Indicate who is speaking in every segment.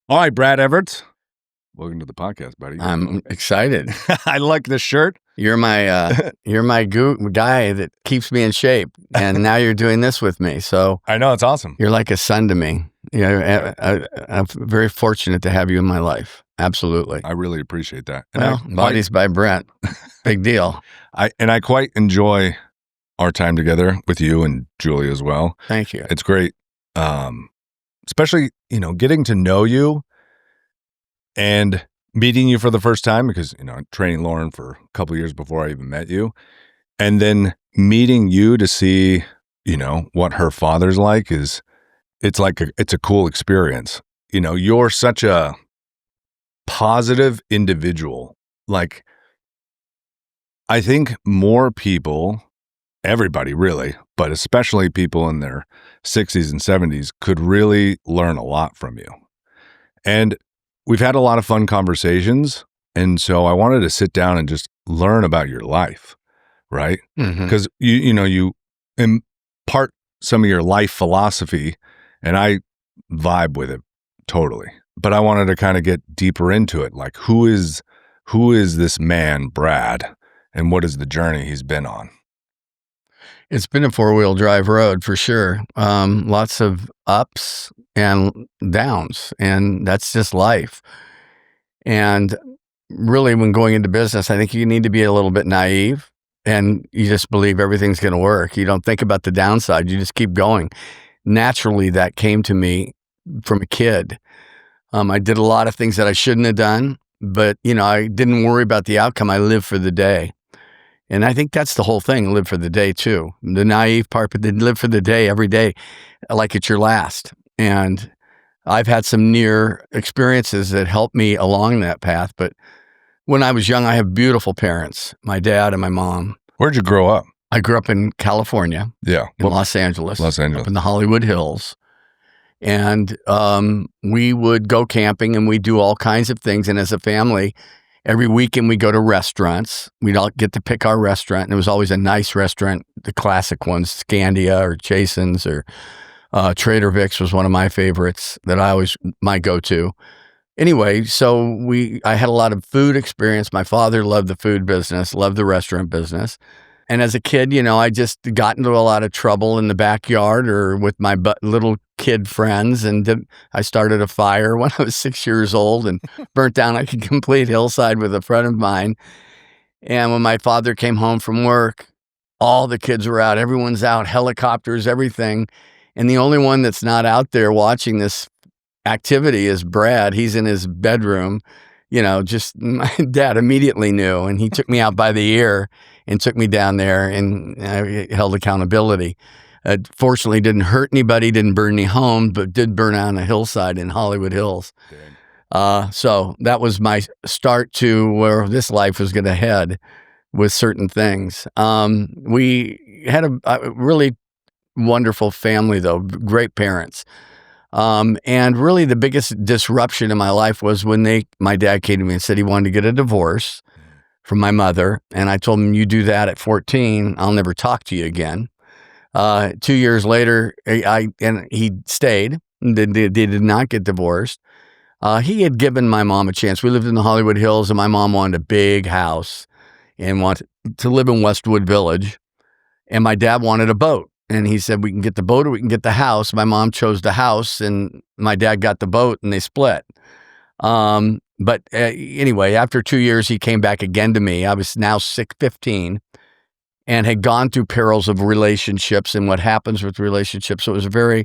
Speaker 1: All right, Brad Evarts. Welcome to the podcast, buddy.
Speaker 2: I'm excited.
Speaker 1: I like the shirt.
Speaker 2: You're my guy that keeps me in shape, and now you're doing this with me. So
Speaker 1: I know, it's awesome.
Speaker 2: you're like a son to me. I'm very fortunate to have you in my life. Absolutely.
Speaker 1: I really appreciate that.
Speaker 2: And Bodies by Brent. Big deal.
Speaker 1: I quite enjoy our time together with you and Julie as well.
Speaker 2: Thank you.
Speaker 1: It's great. Especially, getting to know you and meeting you for the first time because, training Lauryn for a couple of years before I even met you. And then meeting you to see, what her father's like it's a cool experience. You're such a positive individual. Like, I think more people, everybody really, but especially people in their 60s and 70s could really learn a lot from you. And we've had a lot of fun conversations. And so I wanted to sit down and just learn about your life, right? Because you impart some of your life philosophy and I vibe with it totally. But I wanted to kind of get deeper into it. Like, who is this man, Brad, and what is the journey he's been on?
Speaker 2: It's been a 4-wheel drive road for sure. Lots of ups and downs, and that's just life. And really, when going into business, I think you need to be a little bit naive, and you just believe everything's going to work. You don't think about the downside. You just keep going. Naturally, that came to me from a kid. I did a lot of things that I shouldn't have done, but, I didn't worry about the outcome. I lived for the day. And I think that's the whole thing, live for the day too. The naive part, but then live for the day every day like it's your last. And I've had some near experiences that helped me along that path. But when I was young, I have beautiful parents, my dad and my mom.
Speaker 1: Where'd you grow up?
Speaker 2: I grew up in California.
Speaker 1: Yeah.
Speaker 2: In Los Angeles.
Speaker 1: Los Angeles.
Speaker 2: Up in the Hollywood Hills. And we would go camping and we'd do all kinds of things. And as a family, every weekend we go to restaurants. We'd all get to pick our restaurant. And it was always a nice restaurant, the classic ones, Scandia or Jason's or Trader Vic's was one of my favorites that my go-to. Anyway, so I had a lot of food experience. My father loved the food business, loved the restaurant business. And as a kid, I just got into a lot of trouble in the backyard or with my little kid friends. And I started a fire when I was 6 years old and burnt down a complete hillside with a friend of mine. And when my father came home from work, all the kids were out. Everyone's out, helicopters, everything. And the only one that's not out there watching this activity is Brad. He's in his bedroom. Just my dad immediately knew, and he took me out by the ear and took me down there and held accountability. Fortunately, didn't hurt anybody, didn't burn any homes, but did burn on a hillside in Hollywood Hills. So that was my start to where this life was going to head with certain things. We had a really wonderful family, though, great parents. And really the biggest disruption in my life was when my dad came to me and said he wanted to get a divorce from my mother. And I told him, you do that at 14, I'll never talk to you again. 2 years later, he stayed. They did not get divorced. He had given my mom a chance. We lived in the Hollywood Hills and my mom wanted a big house and wanted to live in Westwood Village. And my dad wanted a boat. And he said, we can get the boat or we can get the house. My mom chose the house and my dad got the boat and they split. But anyway, after 2 years, he came back again to me. I was now 15 and had gone through perils of relationships and what happens with relationships. So it was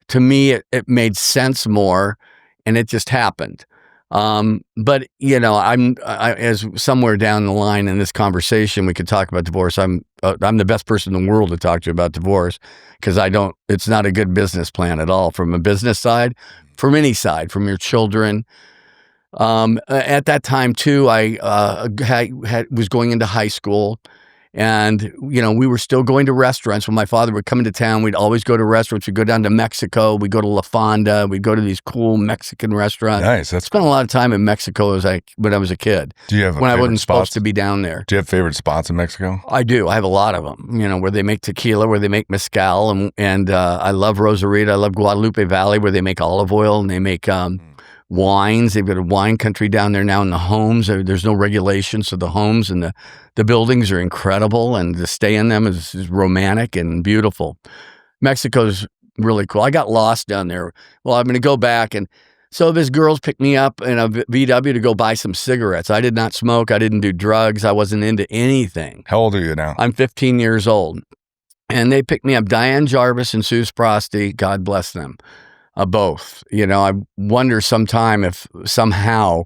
Speaker 2: to me, it made sense more and it just happened. But as somewhere down the line in this conversation, we could talk about divorce. I'm the best person in the world to talk to about divorce because it's not a good business plan at all from a business side, from any side, from your children. At that time too, I was going into high school. And, we were still going to restaurants. When my father would come into town, we'd always go to restaurants. We'd go down to Mexico. We'd go to La Fonda. We'd go to these cool Mexican restaurants.
Speaker 1: Nice.
Speaker 2: I spent a lot of time in Mexico when I was a kid.
Speaker 1: Do you have
Speaker 2: when I wasn't supposed to be down there?
Speaker 1: Do you have favorite spots in Mexico?
Speaker 2: I do. I have a lot of them, where they make tequila, where they make mezcal. And I love Rosarito. I love Guadalupe Valley, where they make olive oil and they make wines. They've got a wine country down there now, and the homes, there's no regulation. So the homes and the buildings are incredible, and to stay in them is romantic and beautiful. Mexico's really cool. I got lost down there. Well, I'm going to go back. And so this girls picked me up in a VW to go buy some cigarettes. I did not smoke. I didn't do drugs. I wasn't into anything.
Speaker 1: How old are you now?
Speaker 2: I'm 15 years old. And they picked me up, Diane Jarvis and Sue Sprosty, God bless them, both. I wonder sometime if somehow,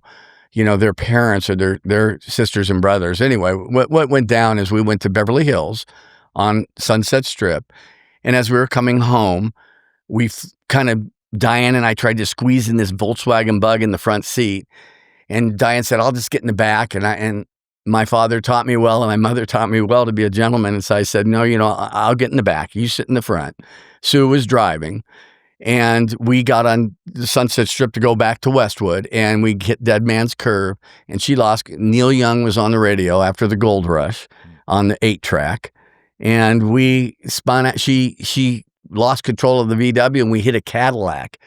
Speaker 2: their parents or their sisters and brothers. Anyway, what went down is we went to Beverly Hills on Sunset Strip. And as we were coming home, Diane and I tried to squeeze in this Volkswagen Bug in the front seat. And Diane said, I'll just get in the back. And my father taught me well, and my mother taught me well to be a gentleman. And so I said, no, I'll get in the back. You sit in the front. Sue was driving. And we got on the Sunset Strip to go back to Westwood, and we hit Dead Man's Curve. And she lost, Neil Young was on the radio after the gold rush on the 8-track. And we spun out, she lost control of the VW, and we hit a Cadillac.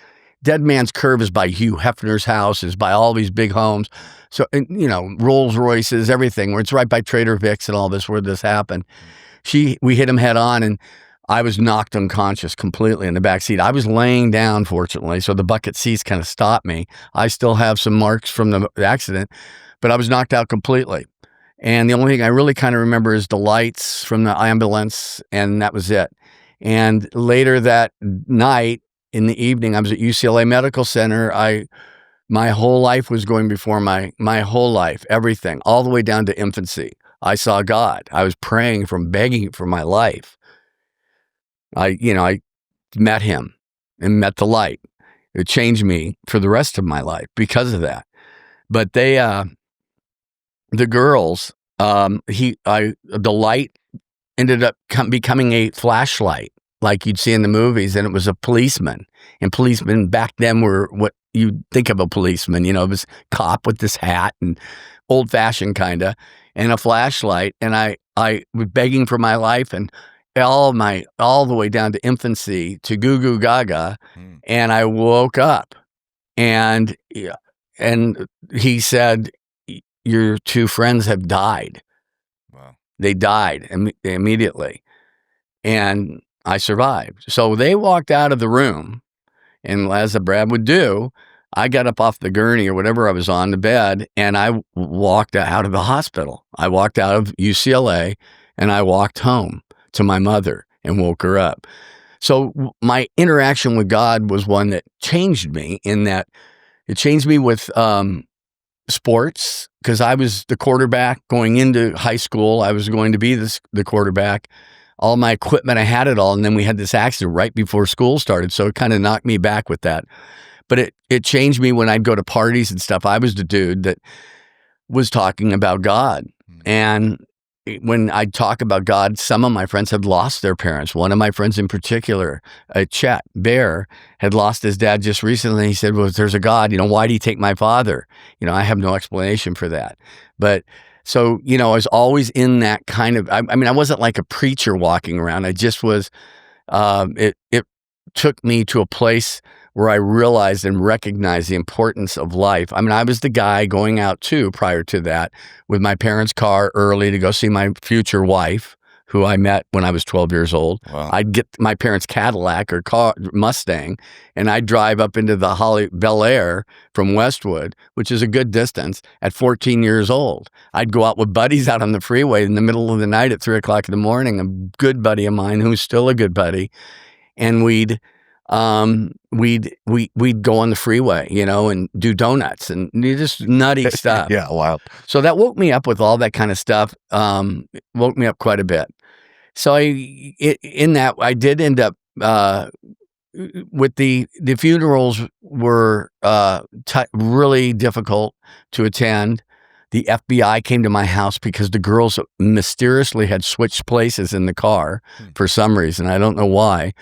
Speaker 2: Dead Man's Curve is by Hugh Hefner's house, is by all these big homes. So, Rolls Royces, everything, where it's right by Trader Vic's and all this, where this happened. We hit him head on, and I was knocked unconscious completely in the back seat. I was laying down, fortunately, so the bucket seats kind of stopped me. I still have some marks from the accident, but I was knocked out completely. And the only thing I really kind of remember is the lights from the ambulance, and that was it. And later that night, in the evening, I was at UCLA Medical Center. My whole life was going before my whole life, everything, all the way down to infancy. I saw God. I was praying, begging for my life. I met him and met the light. It changed me for the rest of my life because of that. But the girls, the light ended up becoming a flashlight, like you'd see in the movies, and it was a policeman. And policemen back then were what you'd think of a policeman. It was cop with this hat and old-fashioned kind of, and a flashlight. And I was begging for my life, and all the way down to infancy to goo goo gaga. And I woke up, and he said, your two friends have died.
Speaker 1: Wow.
Speaker 2: They died immediately. And I survived. So they walked out of the room, and as Brad would do, I got up off the gurney or whatever I was on, the bed, and I walked out of the hospital. I walked out of UCLA, and I walked home to my mother and woke her up. So my interaction with God was one that changed me, in that it changed me with sports, because I was the quarterback going into high school. I was going to be the quarterback. All my equipment, I had it all. And then we had this accident right before school started. So it kind of knocked me back with that. But it changed me when I'd go to parties and stuff. I was the dude that was talking about God. And when I talk about God, some of my friends had lost their parents. One of my friends in particular, Chet Bear, had lost his dad just recently. He said, well, if there's a God, why did he take my father? I have no explanation for that. But so, I was always in that kind of, I wasn't like a preacher walking around. I just was, it took me to a place where I realized and recognized the importance of life. I was the guy going out too, prior to that, with my parents' car early to go see my future wife, who I met when I was 12 years old.
Speaker 1: Wow.
Speaker 2: I'd get my parents' Cadillac or Mustang, and I'd drive up into the Bel Air from Westwood, which is a good distance, at 14 years old. I'd go out with buddies out on the freeway in the middle of the night at 3 o'clock in the morning, a good buddy of mine who's still a good buddy, and we'd go on the freeway, and do donuts and just nutty stuff.
Speaker 1: Yeah, wild.
Speaker 2: So that woke me up with all that kind of stuff. Woke me up quite a bit. So I did end up with the funerals were really difficult to attend. The FBI came to my house because the girls mysteriously had switched places in the car for some reason. I don't know why.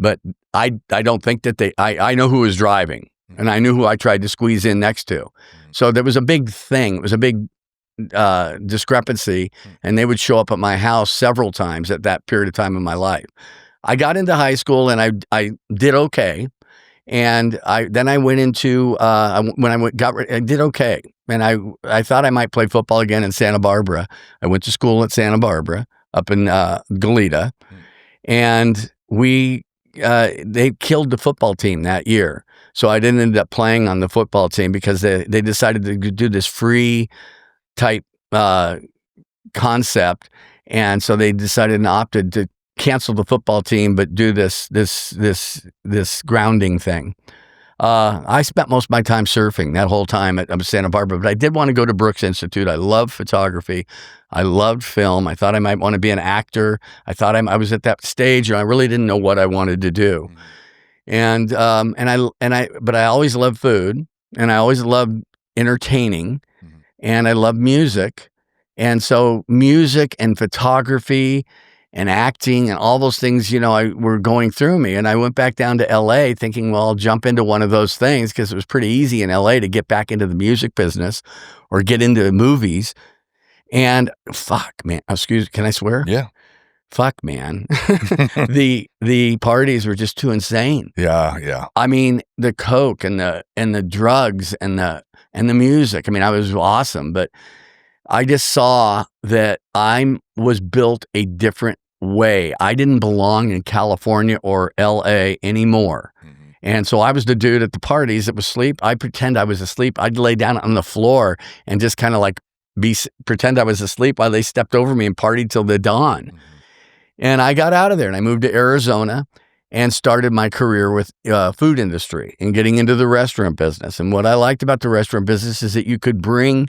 Speaker 2: But I don't think that I know who was driving, and I knew who I tried to squeeze in next to. So there was a big thing. It was a big discrepancy, and they would show up at my house several times at that period of time in my life. I got into high school, and I did okay. And I went into when I did okay, and I thought I might play football again in Santa Barbara. I went to school at Santa Barbara up in Goleta, and they killed the football team that year. So I didn't end up playing on the football team because they decided to do this free type concept, and so they decided and opted to cancel the football team, but do this grounding thing. I spent most of my time surfing that whole time at Santa Barbara, but I did want to go to Brooks Institute. I love photography. I loved film. I thought I might want to be an actor. I thought I was at that stage, and I really didn't know what I wanted to do. But I always loved food, and I always loved entertaining, and I loved music. And so music and photography and acting and all those things, were going through me. And I went back down to LA thinking, well, I'll jump into one of those things because it was pretty easy in LA to get back into the music business or get into movies. And fuck, man, can I swear?
Speaker 1: Yeah.
Speaker 2: Fuck, man. The parties were just too insane.
Speaker 1: Yeah.
Speaker 2: I mean, the coke and the drugs and the music. I mean, I was awesome, but I just saw that I was built a different way. I didn't belong in California or LA anymore. And so I was the dude at the parties that was asleep. I'd pretend I was asleep. I'd lay down on the floor and just kind of like pretend I was asleep while they stepped over me and partied till the dawn. And I got out of there and I moved to Arizona and started my career with food industry and getting into the restaurant business. And what I liked about the restaurant business is that you could bring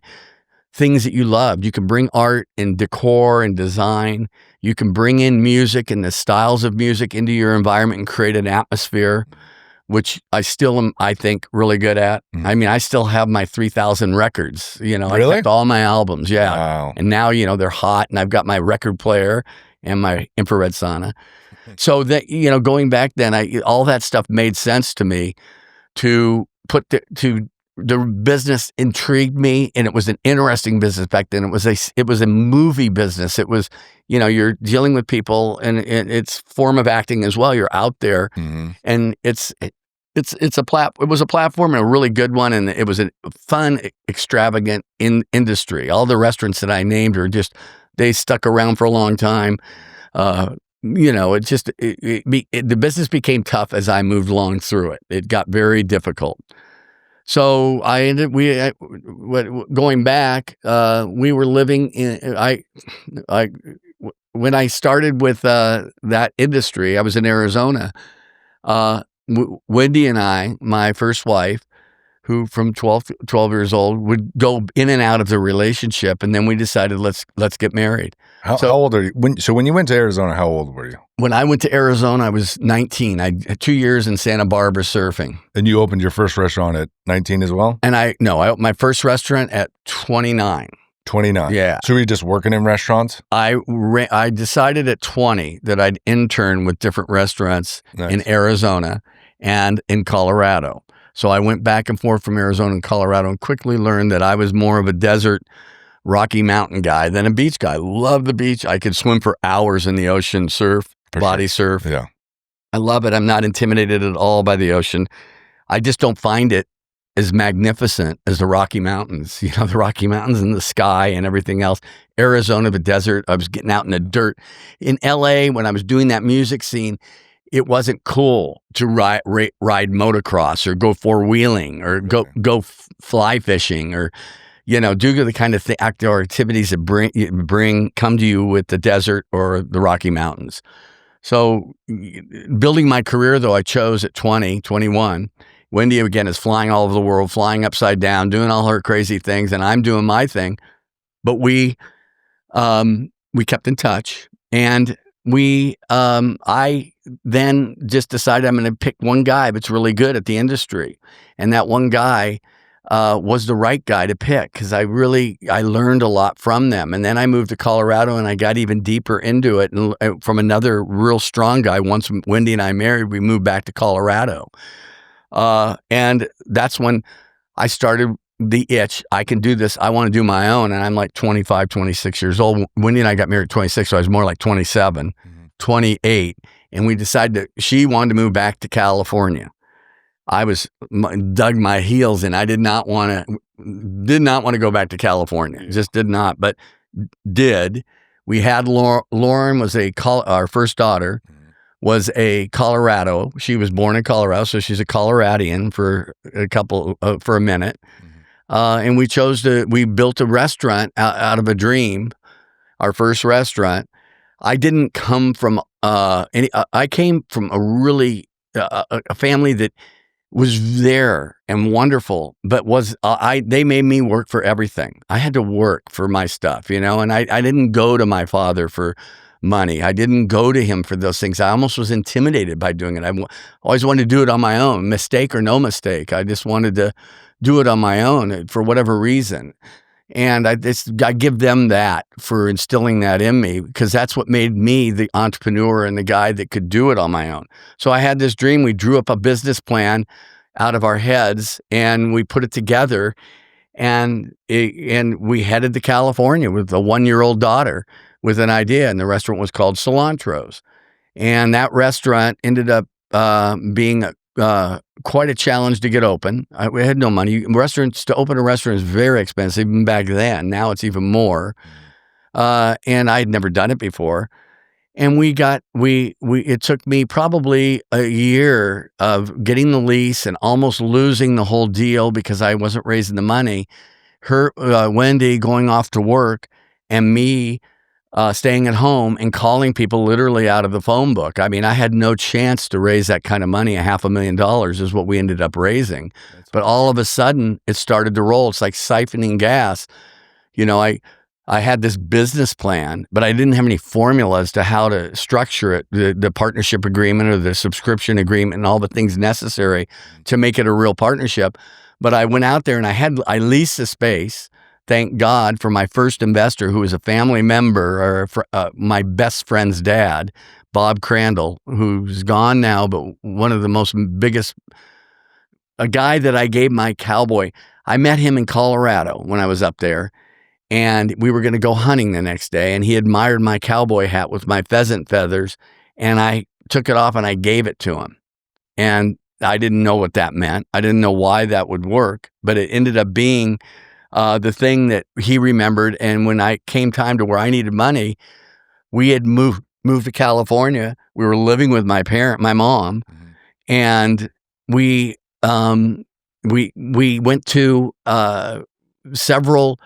Speaker 2: things that you loved. You can bring art and decor and design. You can bring in music and the styles of music into your environment and create an atmosphere, which I still am, I think, really good at. I mean, I still have my 3,000 records.
Speaker 1: Really?
Speaker 2: I kept all my albums. Yeah.
Speaker 1: Wow.
Speaker 2: And now, they're hot, and I've got my record player and my infrared sauna. So that, going back then, all that stuff made sense to me to put the business intrigued me, and it was an interesting business back then. It was a movie business. It was, you're dealing with people, and it's form of acting as well. You're out there, and it was a platform, and a really good one, and it was a fun, extravagant industry. All the restaurants that I named they stuck around for a long time. The business became tough as I moved along through it. It got very difficult. So going back, we were living in, when I started with that industry, I was in Arizona. Wendy and I, my first wife, who from 12 years old, would go in and out of the relationship. And then we decided, let's get married.
Speaker 1: How old are you? When you went to Arizona, how old were you?
Speaker 2: When I went to Arizona, I was 19. I had 2 years in Santa Barbara surfing.
Speaker 1: And you opened your first restaurant at 19 as well?
Speaker 2: And I opened my first restaurant at 29.
Speaker 1: 29.
Speaker 2: Yeah.
Speaker 1: So were you just working in restaurants?
Speaker 2: I decided at 20 that I'd intern with different restaurants in Arizona and in Colorado. So I went back and forth from Arizona and Colorado and quickly learned that I was more of a desert Rocky Mountain guy than a beach guy. Love the beach. I could swim for hours in the ocean, surf, body surf.
Speaker 1: Yeah.
Speaker 2: I love it. I'm not intimidated at all by the ocean. I just don't find it as magnificent as the Rocky Mountains. The Rocky Mountains and the sky and everything else. Arizona, the desert. I was getting out in the dirt. In LA, when I was doing that music scene, it wasn't cool to ride motocross or go four-wheeling or go fly fishing or do the kind of outdoor activities that come to you with the desert or the Rocky Mountains. So building my career, though, I chose at 20, 21. Wendy, again, is flying all over the world, flying upside down, doing all her crazy things, and I'm doing my thing. But we kept in touch, and I then just decided I'm going to pick one guy that's really good at the industry. And that one guy was the right guy to pick because I learned a lot from them. And then I moved to Colorado and I got even deeper into it. And from another real strong guy, once Wendy and I married, we moved back to Colorado. And that's when I started the itch. I can do this. I want to do my own. And I'm like 25, 26 years old. Wendy and I got married at 26, so I was more like 27, 28. And we decided she wanted to move back to California. I dug my heels in. I did not want to go back to California. Just did not, but did. We had Lauryn was our first daughter was a Colorado. She was born in Colorado, so she's a Coloradian for a minute. And we built a restaurant out of a dream, our first restaurant. I didn't come from I came from a really a family that was there and wonderful, but they made me work for everything. I had to work for my stuff, and I didn't go to my father for money. I didn't go to him for those things. I almost was intimidated by doing it. I always wanted to do it on my own, mistake or no mistake. I just wanted to do it on my own for whatever reason. And I give them that for instilling that in me, because that's what made me the entrepreneur and the guy that could do it on my own. So I had this dream. We drew up a business plan out of our heads and we put it together, and we headed to California with a 1-year-old daughter with an idea. And the restaurant was called Cilantro's. And that restaurant ended up being quite a challenge to get open. We had no money. To open a restaurant is very expensive, even back then. Now it's even more. And I'd never done it before. And it took me probably a year of getting the lease and almost losing the whole deal because I wasn't raising the money. Wendy going off to work and me staying at home and calling people literally out of the phone book. I mean, I had no chance to raise that kind of money. $500,000 is what we ended up raising. But all of a sudden, it started to roll. It's like siphoning gas. I had this business plan, but I didn't have any formulas to how to structure it, the partnership agreement or the subscription agreement and all the things necessary to make it a real partnership. But I went out there and I leased the space. Thank God for my first investor, who was a family member, or my best friend's dad, Bob Crandall, who's gone now, but one of the biggest, a guy that I gave my cowboy. I met him in Colorado when I was up there, and we were going to go hunting the next day, and he admired my cowboy hat with my pheasant feathers, and I took it off and I gave it to him. And I didn't know what that meant. I didn't know why that would work, but it ended up being the thing that he remembered. And when I came time to where I needed money, we had moved to California. We were living with my mom, and we went to several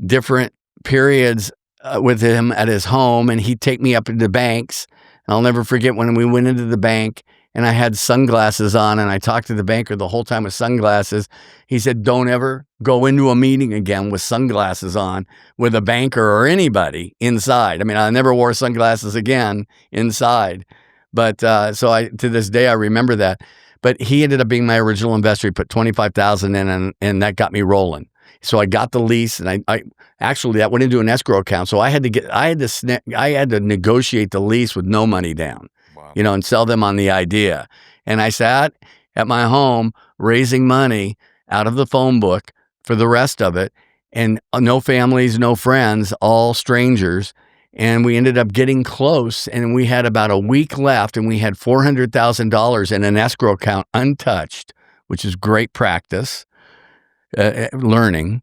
Speaker 2: different periods with him at his home, and he'd take me up into the banks. And I'll never forget when we went into the bank and I had sunglasses on, and I talked to the banker the whole time with sunglasses. He said, "Don't ever go into a meeting again with sunglasses on with a banker or anybody inside." I mean, I never wore sunglasses again inside. But to this day, I remember that. But he ended up being my original investor. He put $25,000 in, and that got me rolling. So I got the lease, and I actually that went into an escrow account. So I had to negotiate the lease with no money down. Wow. And sell them on the idea. And I sat at my home raising money out of the phone book for the rest of it, and no families, no friends, all strangers. And we ended up getting close, and we had about a week left, and we had $400,000 in an escrow account untouched, which is great practice, learning.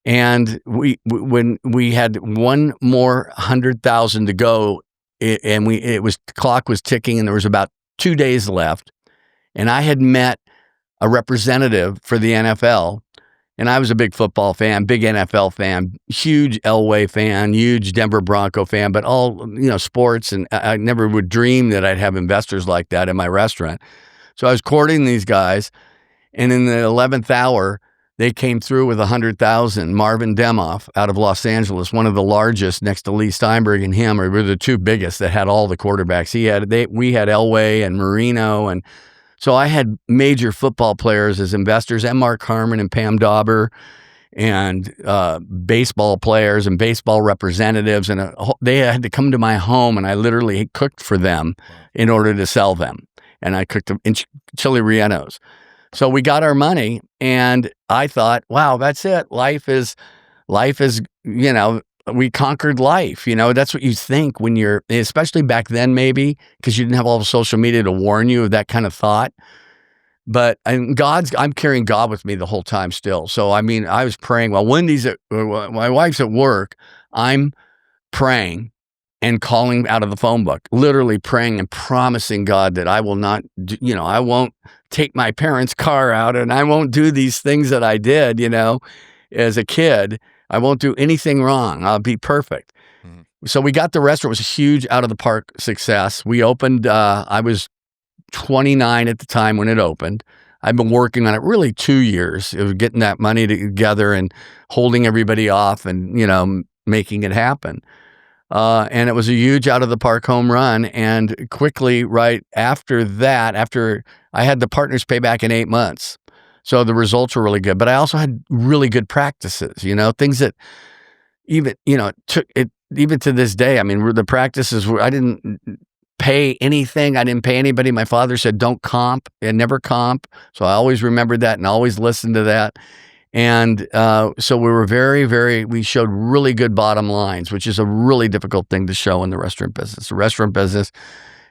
Speaker 2: And when we had one more 100,000 to go, the clock was ticking, and there was about 2 days left. And I had met a representative for the NFL, and I was a big football fan, big NFL fan, huge Elway fan, huge Denver Bronco fan, but all, sports. And I never would dream that I'd have investors like that in my restaurant. So I was courting these guys, and in the 11th hour, they came through with 100,000. Marvin Demoff out of Los Angeles, one of the largest, next to Lee Steinberg and him, were the two biggest that had all the quarterbacks. We had Elway and Marino, and so I had major football players as investors, and Mark Harmon and Pam Dauber, and baseball players and baseball representatives, and they had to come to my home, and I literally cooked for them in order to sell them, and I cooked them in chili rellenos. So we got our money, and I thought, wow, that's it. Life is, we conquered life. That's what you think when especially back then, maybe, because you didn't have all the social media to warn you of that kind of thought. But I'm carrying God with me the whole time still. So, I mean, I was praying while my wife's at work, I'm praying and calling out of the phone book, literally praying and promising God that I will not, I won't take my parents' car out and I won't do these things that I did, as a kid. I won't do anything wrong. I'll be perfect. Mm-hmm. So we got the restaurant. It was a huge out of the park success. We opened, I was 29 at the time when it opened. I've been working on it really 2 years. It was getting that money together and holding everybody off and, making it happen. And it was a huge out of the park home run. And quickly, right after that, after I had the partners pay back in 8 months. So the results were really good, but I also had really good practices, things that even, even to this day, I mean, the practices were, I didn't pay anything. I didn't pay anybody. My father said, don't comp and never comp. So I always remembered that and always listened to that. And so we were we showed really good bottom lines, which is a really difficult thing to show in the restaurant business. The restaurant business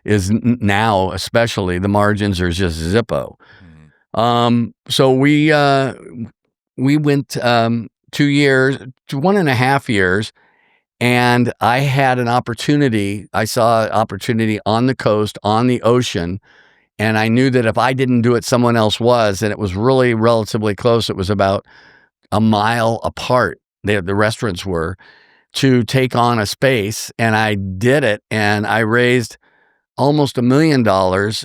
Speaker 2: is now, especially, the margins are just Zippo. Mm-hmm. So we went 2 years, 1.5 years, and I had an opportunity. I saw an opportunity on the coast, on the ocean, and I knew that if I didn't do it, someone else was, and it was really relatively close. It was about a mile apart, the restaurants were, to take on a space, and I did it, and I raised almost $1 million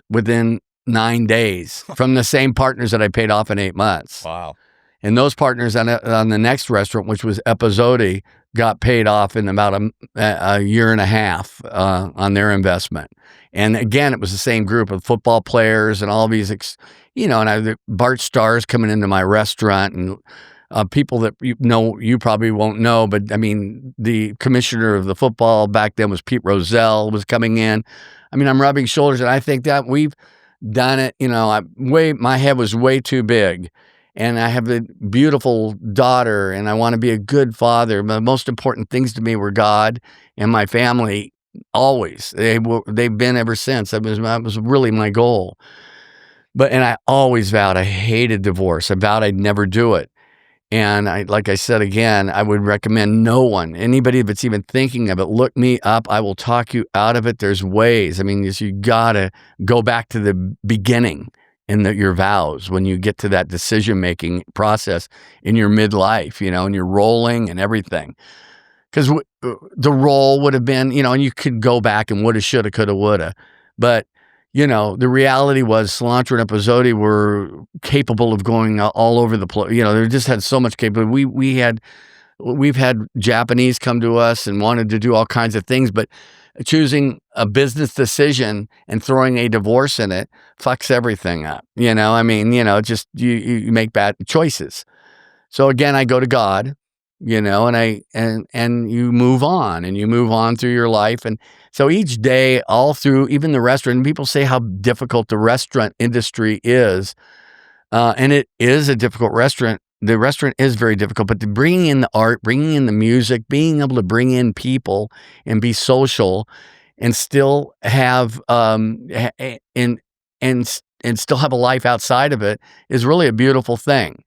Speaker 2: within 9 days from the same partners that I paid off in 8 months.
Speaker 1: Wow.
Speaker 2: And those partners on the next restaurant, which was Pozole, got paid off in about a year and a half on their investment. And again, it was the same group of football players and all these, and I had Bart stars coming into my restaurant and people that you probably won't know, but I mean, the commissioner of the football back then was Pete Rozelle was coming in. I mean, I'm rubbing shoulders, and I think that we've done it. My head was way too big. And I have a beautiful daughter, and I want to be a good father. The most important things to me were God and my family. Always, they've been ever since. That was really my goal. And I always vowed I hated divorce. I vowed I'd never do it. And like I said again, I would recommend anybody that's even thinking of it, look me up. I will talk you out of it. There's ways. I mean, you gotta go back to the beginning in your vows when you get to that decision-making process in your midlife, and you're rolling and everything. Because the role would have been, and you could go back and woulda, shoulda, coulda, woulda. But, the reality was Cilantro and Pozole were capable of going all over the place. They just had so much capability. We've had Japanese come to us and wanted to do all kinds of things, but choosing a business decision and throwing a divorce in it fucks everything up. Just you make bad choices. So again, I go to God, and you move on through your life. And so each day, all through, even the restaurant, people say how difficult the restaurant industry is. And it is a difficult restaurant. The restaurant is very difficult, but bringing in the art, bringing in the music, being able to bring in people and be social and still have, and still have a life outside of it is really a beautiful thing.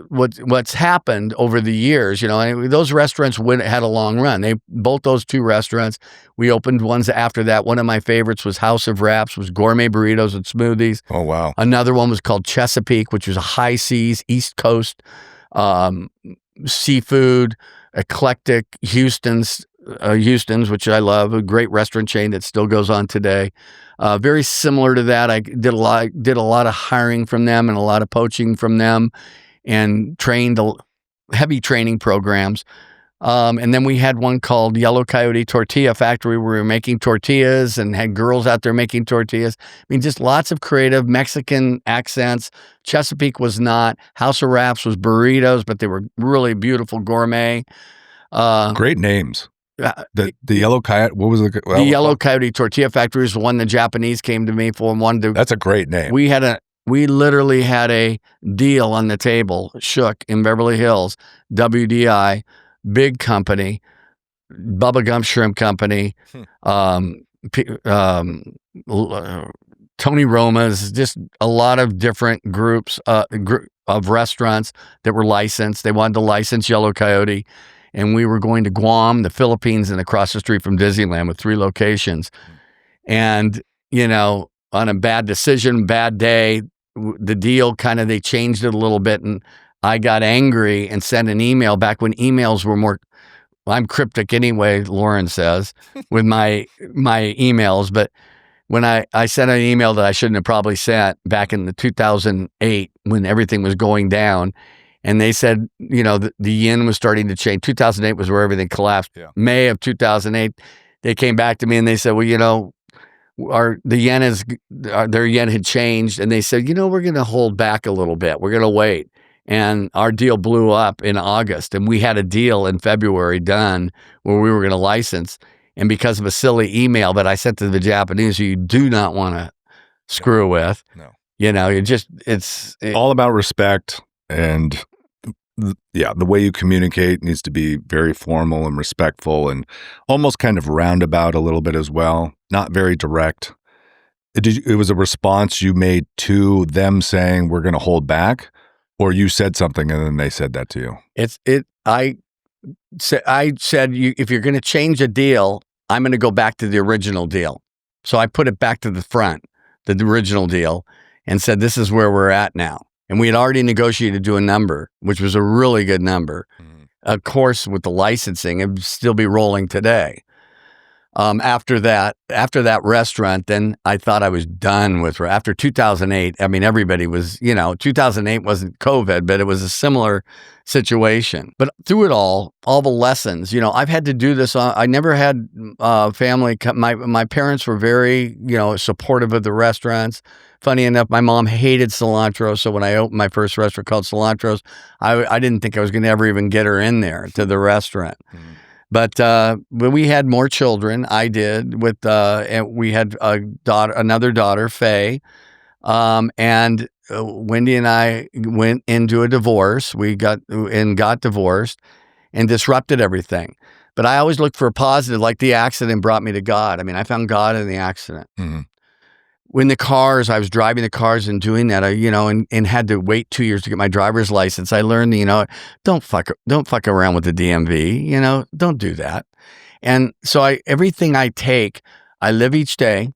Speaker 2: What's happened over the years, those restaurants had a long run. Both those two restaurants, we opened ones after that. One of my favorites was House of Wraps, was gourmet burritos and smoothies.
Speaker 1: Oh, wow.
Speaker 2: Another one was called Chesapeake, which was a high seas, East Coast seafood, eclectic Houston's, which I love, a great restaurant chain that still goes on today. Very similar to that. I did a lot of hiring from them and a lot of poaching from them, and trained heavy training programs. And then we had one called Yellow Coyote Tortilla Factory, where we were making tortillas and had girls out there making tortillas. I mean, just lots of creative Mexican accents. Chesapeake was not. House of Wraps was burritos, but they were really beautiful gourmet.
Speaker 1: Great names. The Yellow Coyote, what was it?
Speaker 2: The Yellow Coyote Tortilla Factory is the one the Japanese came to me for and wanted to.
Speaker 1: That's a great name.
Speaker 2: We literally had a deal on the table, shook in Beverly Hills, WDI, big company, Bubba Gump Shrimp Company, Tony Roma's, just a lot of different groups of restaurants that were licensed. They wanted to license Yellow Coyote, and we were going to Guam, the Philippines, and across the street from Disneyland with 3 locations. And, on a bad decision, bad day, the deal they changed it a little bit, and I got angry and sent an email back when emails were more. Well, I'm cryptic anyway, Lauryn says, with my emails, but when I sent an email that I shouldn't have probably sent back in the 2008 when everything was going down, and they said, the yen was starting to change. 2008 was where everything collapsed.
Speaker 1: Yeah.
Speaker 2: May of 2008, they came back to me and they said, well, their yen had changed, and they said, we're going to hold back a little bit. We're going to wait. And our deal blew up in August, and we had a deal in February done where we were going to license. And because of a silly email that I sent to the Japanese, who you do not want to screw with, it's
Speaker 1: all about respect. And the way you communicate needs to be very formal and respectful and almost kind of roundabout a little bit as well, not very direct. It was a response you made to them saying, we're going to hold back, or you said something and then they said that to you?
Speaker 2: I said, if you're going to change a deal, I'm going to go back to the original deal. So I put it back to the front, the original deal, and said, this is where we're at now. And we had already negotiated to a number, which was a really good number. Mm-hmm. Of course, with the licensing, it would still be rolling today. After that restaurant, then I thought I was done with. After 2008, I mean, everybody was, 2008 wasn't COVID, but it was a similar situation. But through it all the lessons, I've had to do this. I never had family. My parents were very, supportive of the restaurants. Funny enough, my mom hated cilantro. So when I opened my first restaurant called Cilantro's, I didn't think I was going to ever even get her in there to the restaurant. Mm-hmm. But when we had more children, I did and we had another daughter, Faye, and Wendy and I went into a divorce. We got divorced and disrupted everything. But I always looked for a positive, like the accident brought me to God. I mean, I found God in the accident. Mm-hmm. When I was driving the cars and doing that, and had to wait 2 years to get my driver's license. I learned, don't fuck around with the DMV, don't do that. And so everything I take, I live each day,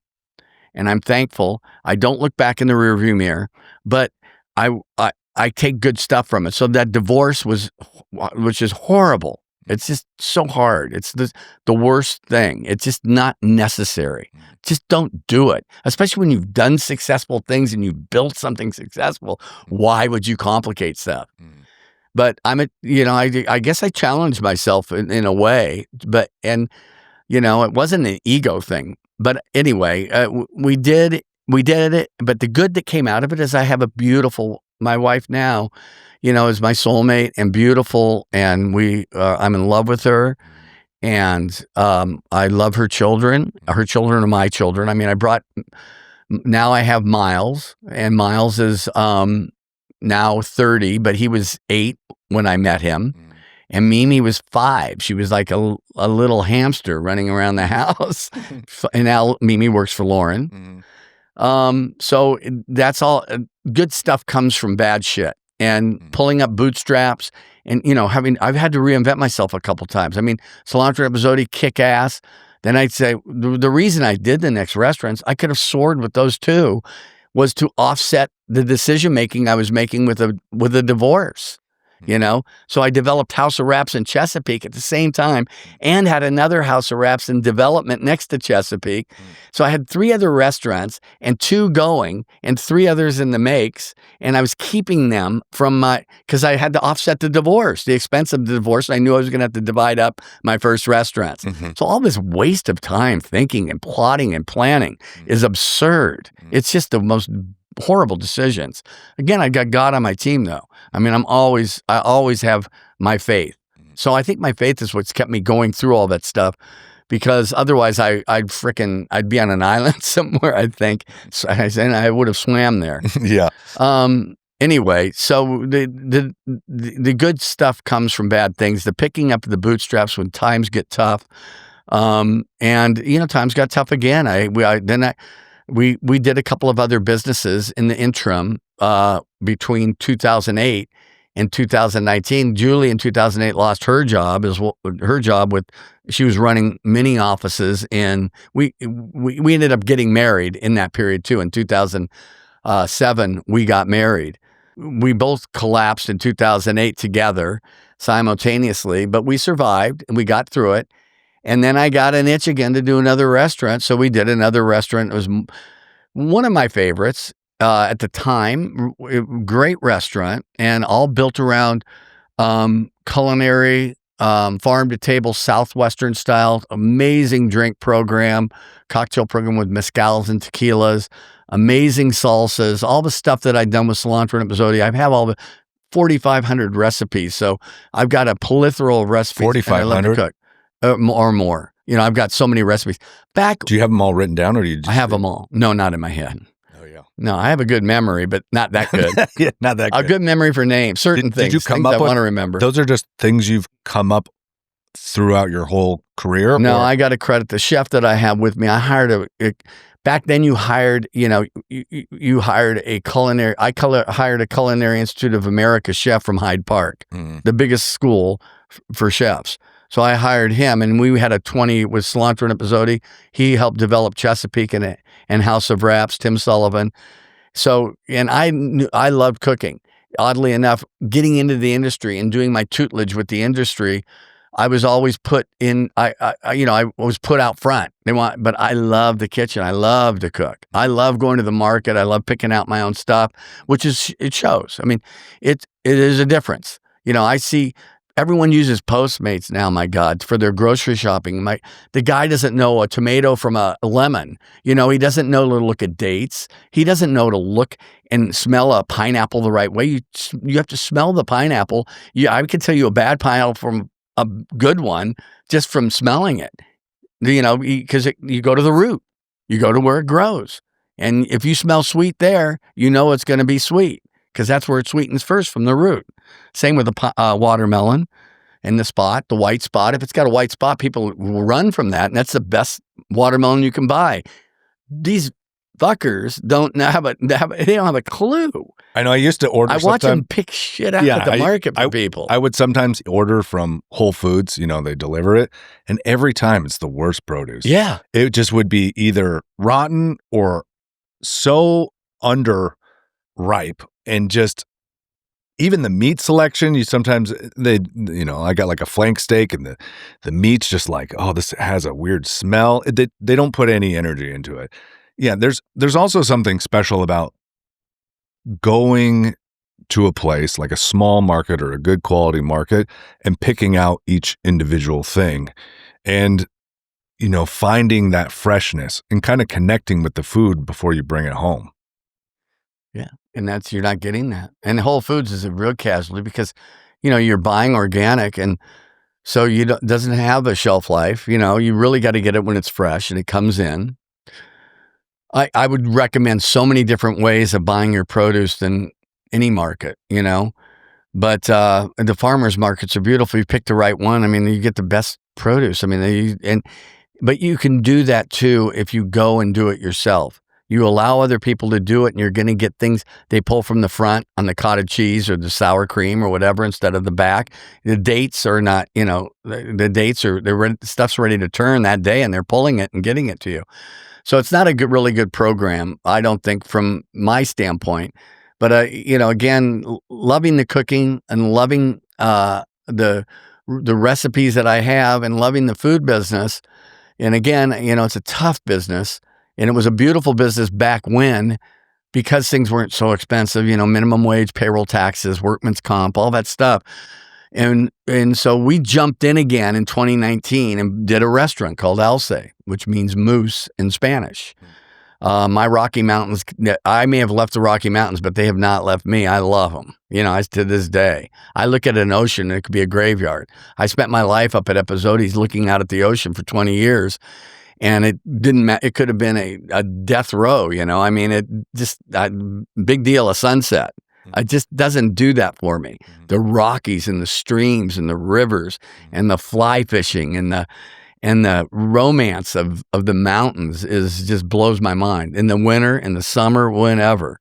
Speaker 2: and I'm thankful. I don't look back in the rearview mirror, but I take good stuff from it. So that divorce which is horrible. It's just so hard. It's the worst thing. It's just not necessary. Just don't do it. Especially when you've done successful things and you've built something successful. Why would you complicate stuff? But I guess I challenged myself in a way, it wasn't an ego thing. But anyway, we did it. But the good that came out of it is I have my wife now, is my soulmate and beautiful, and I'm in love with her, and I love her children. Her children are my children. I mean, now I have Miles, and Miles is now 30, but he was 8 when I met him, and Mimi was 5. She was like a little hamster running around the house, and now Mimi works for Lauryn. So that's all. Good stuff comes from bad shit. And pulling up bootstraps and, I've had to reinvent myself a couple times. I mean, Cilantro episode, kick ass. Then I'd say the reason I did the next restaurants, I could have soared with those too, was to offset the decision-making I was making with a divorce, So I developed House of Wraps in Chesapeake at the same time and had another House of Wraps in development next to Chesapeake. So I had 3 other restaurants and 2 going and 3 others in the makes. And I was keeping them because I had to offset the expense of the divorce. And I knew I was going to have to divide up my first restaurants. Mm-hmm. So all this waste of time thinking and plotting and planning is absurd. It's just the most horrible decisions. Again, I got God on my team though. I mean, I always have my faith. So I think my faith is what's kept me going through all that stuff, because otherwise I'd be on an island somewhere, I think. And I would have swam there.
Speaker 1: Yeah.
Speaker 2: Anyway, so the good stuff comes from bad things. The picking up the bootstraps when times get tough. And times got tough again. we did a couple of other businesses in the interim between 2008 and 2019. Julie in 2008 lost her job she was running mini offices, and we ended up getting married in that period too. In 2007, we got married. We both collapsed in 2008 together simultaneously, but we survived and we got through it. And then I got an itch again to do another restaurant. So we did another restaurant. It was one of my favorites at the time. Great restaurant, and all built around culinary, farm to table, Southwestern style, amazing drink program, cocktail program with mezcals and tequilas, amazing salsas, all the stuff that I'd done with Cilantro and Pozole. I have all the 4,500 recipes. So I've got a plethora of recipes.
Speaker 1: 4,500?
Speaker 2: Or more. I've got so many recipes.
Speaker 1: Do you have them all written down, or do you just...
Speaker 2: I have them all. No, not in my head.
Speaker 1: Oh, yeah.
Speaker 2: No, I have a good memory, but not that good.
Speaker 1: Yeah, not that good.
Speaker 2: A good memory for names, certain things.
Speaker 1: Did you come up
Speaker 2: I
Speaker 1: with...
Speaker 2: want to remember.
Speaker 1: Those are just things you've come up throughout your whole career?
Speaker 2: No, I got to credit the chef that I have with me. I hired back then you hired, you hired a culinary, hired a Culinary Institute of America chef from Hyde Park, the biggest school for chefs. So I hired him, and we had a 20 with Cilantro and Pozole. He helped develop Chesapeake and House of Wraps, Tim Sullivan. So, and I loved cooking. Oddly enough, getting into the industry and doing my tutelage with the industry, I was always put in. I was put out front. But I love the kitchen. I love to cook. I love going to the market. I love picking out my own stuff, it shows. I mean, it is a difference. I see. Everyone uses Postmates now, my God, for their grocery shopping. The guy doesn't know a tomato from a lemon. He doesn't know to look at dates. He doesn't know to look and smell a pineapple the right way. You have to smell the pineapple. I can tell you a bad pineapple from a good one just from smelling it. Because you go to the root. You go to where it grows. And if you smell sweet there, it's going to be sweet, because that's where it sweetens first, from the root. Same with the watermelon and the white spot. If it's got a white spot, people will run from that, and that's the best watermelon you can buy. These fuckers they don't have a clue.
Speaker 1: I know. I used to order.
Speaker 2: I watch them pick shit out at the market for people.
Speaker 1: I would sometimes order from Whole Foods. They deliver it, and every time it's the worst produce.
Speaker 2: Yeah,
Speaker 1: it just would be either rotten or so underripe, and just even the meat selection. I got like a flank steak, and the meat's just like, oh, this has a weird smell. They don't put any energy into it. Yeah, there's also something special about going to a place like a small market or a good quality market and picking out each individual thing, and finding that freshness and kind of connecting with the food before you bring it home.
Speaker 2: Yeah, and you're not getting that. And Whole Foods is a real casualty, because you're buying organic, and so doesn't have a shelf life. You really got to get it when it's fresh and it comes in. I would recommend so many different ways of buying your produce than any market, but the farmers markets are beautiful. You pick the right one. I mean, you get the best produce. I mean, but you can do that too if you go and do it yourself. You allow other people to do it, and you're going to get things they pull from the front on the cottage cheese or the sour cream or whatever instead of the back. The dates are not, the dates are, stuff's ready to turn that day, and they're pulling it and getting it to you. So it's not a really good program, I don't think, from my standpoint. But, again, loving the cooking and loving the recipes that I have, and loving the food business. And again, it's a tough business. And it was a beautiful business back when, because things weren't so expensive, minimum wage, payroll taxes, workman's comp, all that stuff. And so we jumped in again in 2019 and did a restaurant called Alce, which means moose in Spanish. My Rocky Mountains, I may have left the Rocky Mountains, but they have not left me. I love them. To this day, I look at an ocean and it could be a graveyard. I spent my life up at Episodes looking out at the ocean for 20 years. And it didn't matter. It could have been a death row, I mean, it just, big deal, a sunset. It just doesn't do that for me. The Rockies and the streams and the rivers and the fly fishing and and the romance of the mountains is just blows my mind in the winter, in the summer, whenever.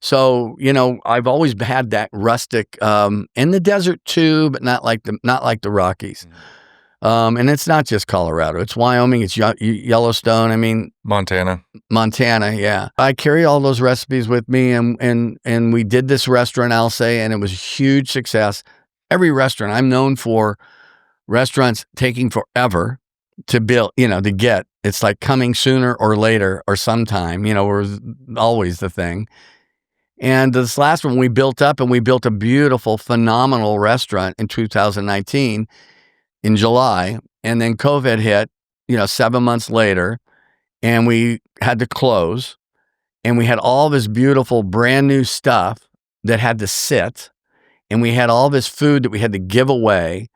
Speaker 2: So, I've always had that rustic, in the desert too, but not like the Rockies. And it's not just Colorado. It's Wyoming. It's Yellowstone. I mean,
Speaker 1: Montana.
Speaker 2: Yeah. I carry all those recipes with me, and we did this restaurant, I'll say, and it was a huge success. Every restaurant, I'm known for restaurants taking forever to build, to get. It's like coming sooner or later or sometime, was always the thing. And this last one we built up, and we built a beautiful, phenomenal restaurant in 2019 in July. And then COVID hit, 7 months later, and we had to close. And we had all this beautiful, brand new stuff that had to sit. And we had all this food that we had to give away.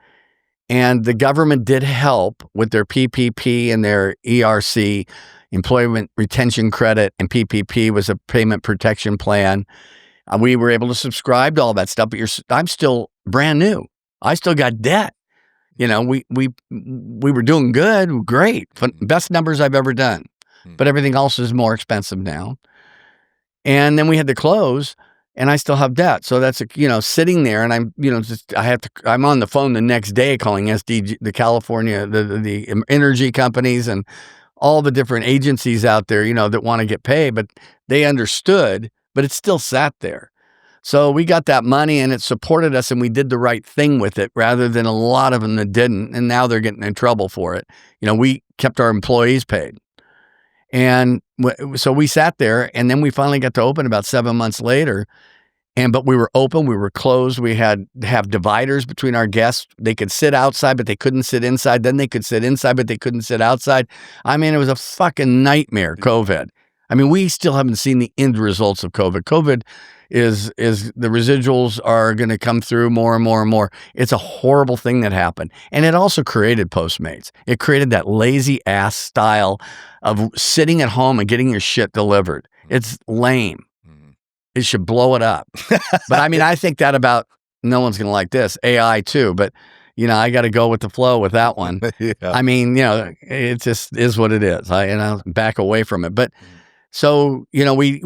Speaker 2: And the government did help with their PPP and their ERC, Employment Retention Credit, and PPP was a payment protection plan. We were able to subscribe to all that stuff, but I'm still brand new. I still got debt. We were doing good, great, best numbers I've ever done, but everything else is more expensive now. And then we had to close, and I still have debt. So that's, sitting there, and I'm on the phone the next day calling SDG, the California, the energy companies and all the different agencies out there, that want to get paid, but they understood, but it still sat there. So we got that money, and it supported us, and we did the right thing with it rather than a lot of them that didn't. And now they're getting in trouble for it. We kept our employees paid. And so we sat there, and then we finally got to open about 7 months later. But we were open, we were closed. We had to have dividers between our guests. They could sit outside, but they couldn't sit inside. Then they could sit inside, but they couldn't sit outside. I mean, it was a fucking nightmare, COVID. I mean, we still haven't seen the end results of COVID. COVID is the residuals are going to come through more and more and more. It's a horrible thing that happened. And it also created Postmates. It created that lazy ass style of sitting at home and getting your shit delivered. It's lame. It should blow it up. But I mean, I think that about, no one's going to like this, AI too, but I got to go with the flow with that one. Yeah. I mean, it just is what it is. I'll back away from it. But so, we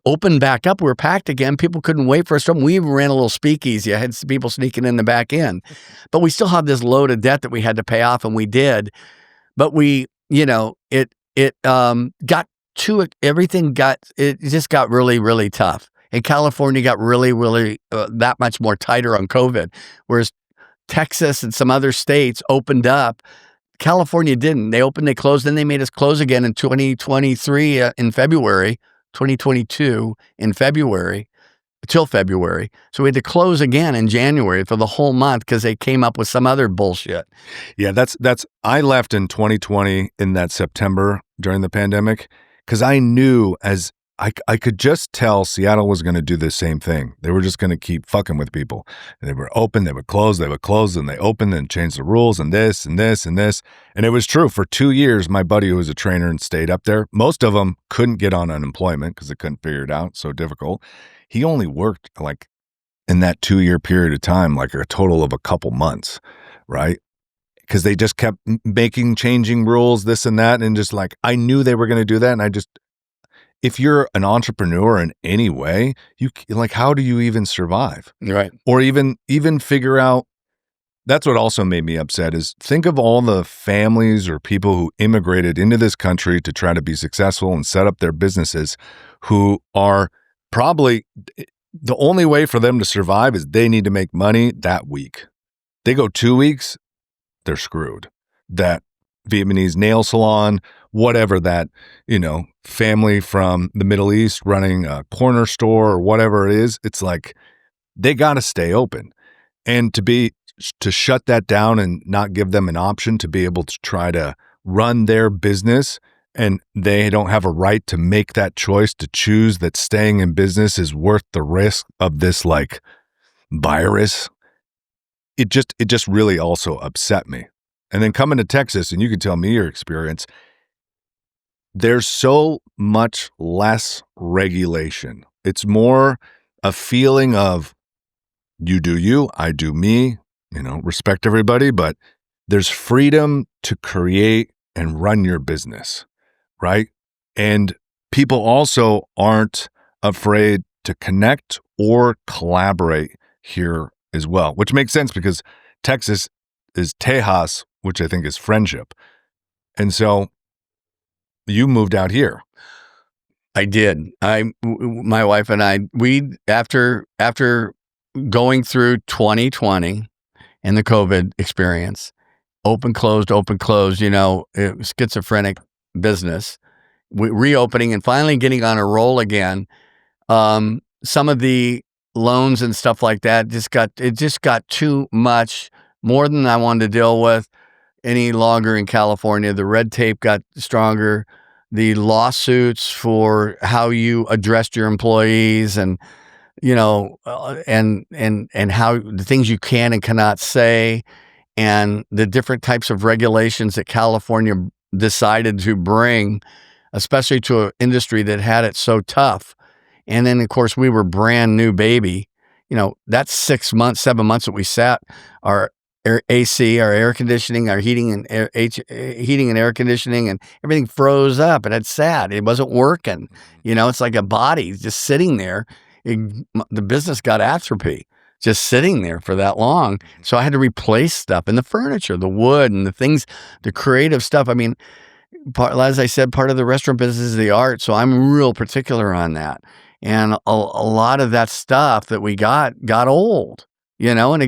Speaker 2: opened back up. We were packed again. People couldn't wait for us to open. We even ran a little speakeasy. I had some people sneaking in the back end, but we still have this load of debt that we had to pay off, and we did. But it just got really, really tough. And California got really, really that much more tighter on COVID, whereas Texas and some other states opened up. California didn't. They opened, they closed, then they made us close again in 2023 in February, 2022 in February, till February. So we had to close again in January for the whole month because they came up with some other bullshit.
Speaker 1: Yeah, I left in 2020 in that September during the pandemic because I knew I could just tell Seattle was going to do the same thing. They were just going to keep fucking with people. And they were open, they would close, and they opened and changed the rules and this and this and this. And it was true. For 2 years, my buddy who was a trainer and stayed up there, most of them couldn't get on unemployment because they couldn't figure it out. So difficult. He only worked in that 2-year period of time, a total of a couple months, right? Because they just kept changing rules, this and that. And just I knew they were going to do that. And if you're an entrepreneur in any way, you how do you even survive?
Speaker 2: Right.
Speaker 1: Or even figure out, that's what also made me upset is think of all the families or people who immigrated into this country to try to be successful and set up their businesses who are probably the only way for them to survive is they need to make money that week. They go 2 weeks, they're screwed. That Vietnamese nail salon, whatever that, family from the Middle East running a corner store or whatever it is, it's they got to stay open. And to shut that down and not give them an option to be able to try to run their business, and they don't have a right to make that choice to choose that staying in business is worth the risk of this virus. It just really also upset me. And then coming to Texas, and you can tell me your experience, there's so much less regulation. It's more a feeling of you do you, I do me, respect everybody, but there's freedom to create and run your business, right? And people also aren't afraid to connect or collaborate here as well, which makes sense because Texas is Tejas, which I think is friendship. And so you moved out here.
Speaker 2: I did. My wife and I, after going through 2020 and the COVID experience, open, closed, schizophrenic business, reopening and finally getting on a roll again. Some of the loans and stuff like that just got too much, more than I wanted to deal with any longer in California. The red tape got stronger. The lawsuits for how you addressed your employees and, and how the things you can and cannot say, and the different types of regulations that California decided to bring, especially to an industry that had it so tough. And then, of course, we were brand new baby. That's 6 months, 7 months that we sat. Our AC, our air conditioning, our heating and air conditioning, and everything froze up, and it's sad. It wasn't working. It's like a body just sitting there. The business got atrophy just sitting there for that long. So I had to replace stuff, and the furniture, the wood, and the things, the creative stuff. I mean, as I said, part of the restaurant business is the art, so I'm real particular on that. And a lot of that stuff that we got old, and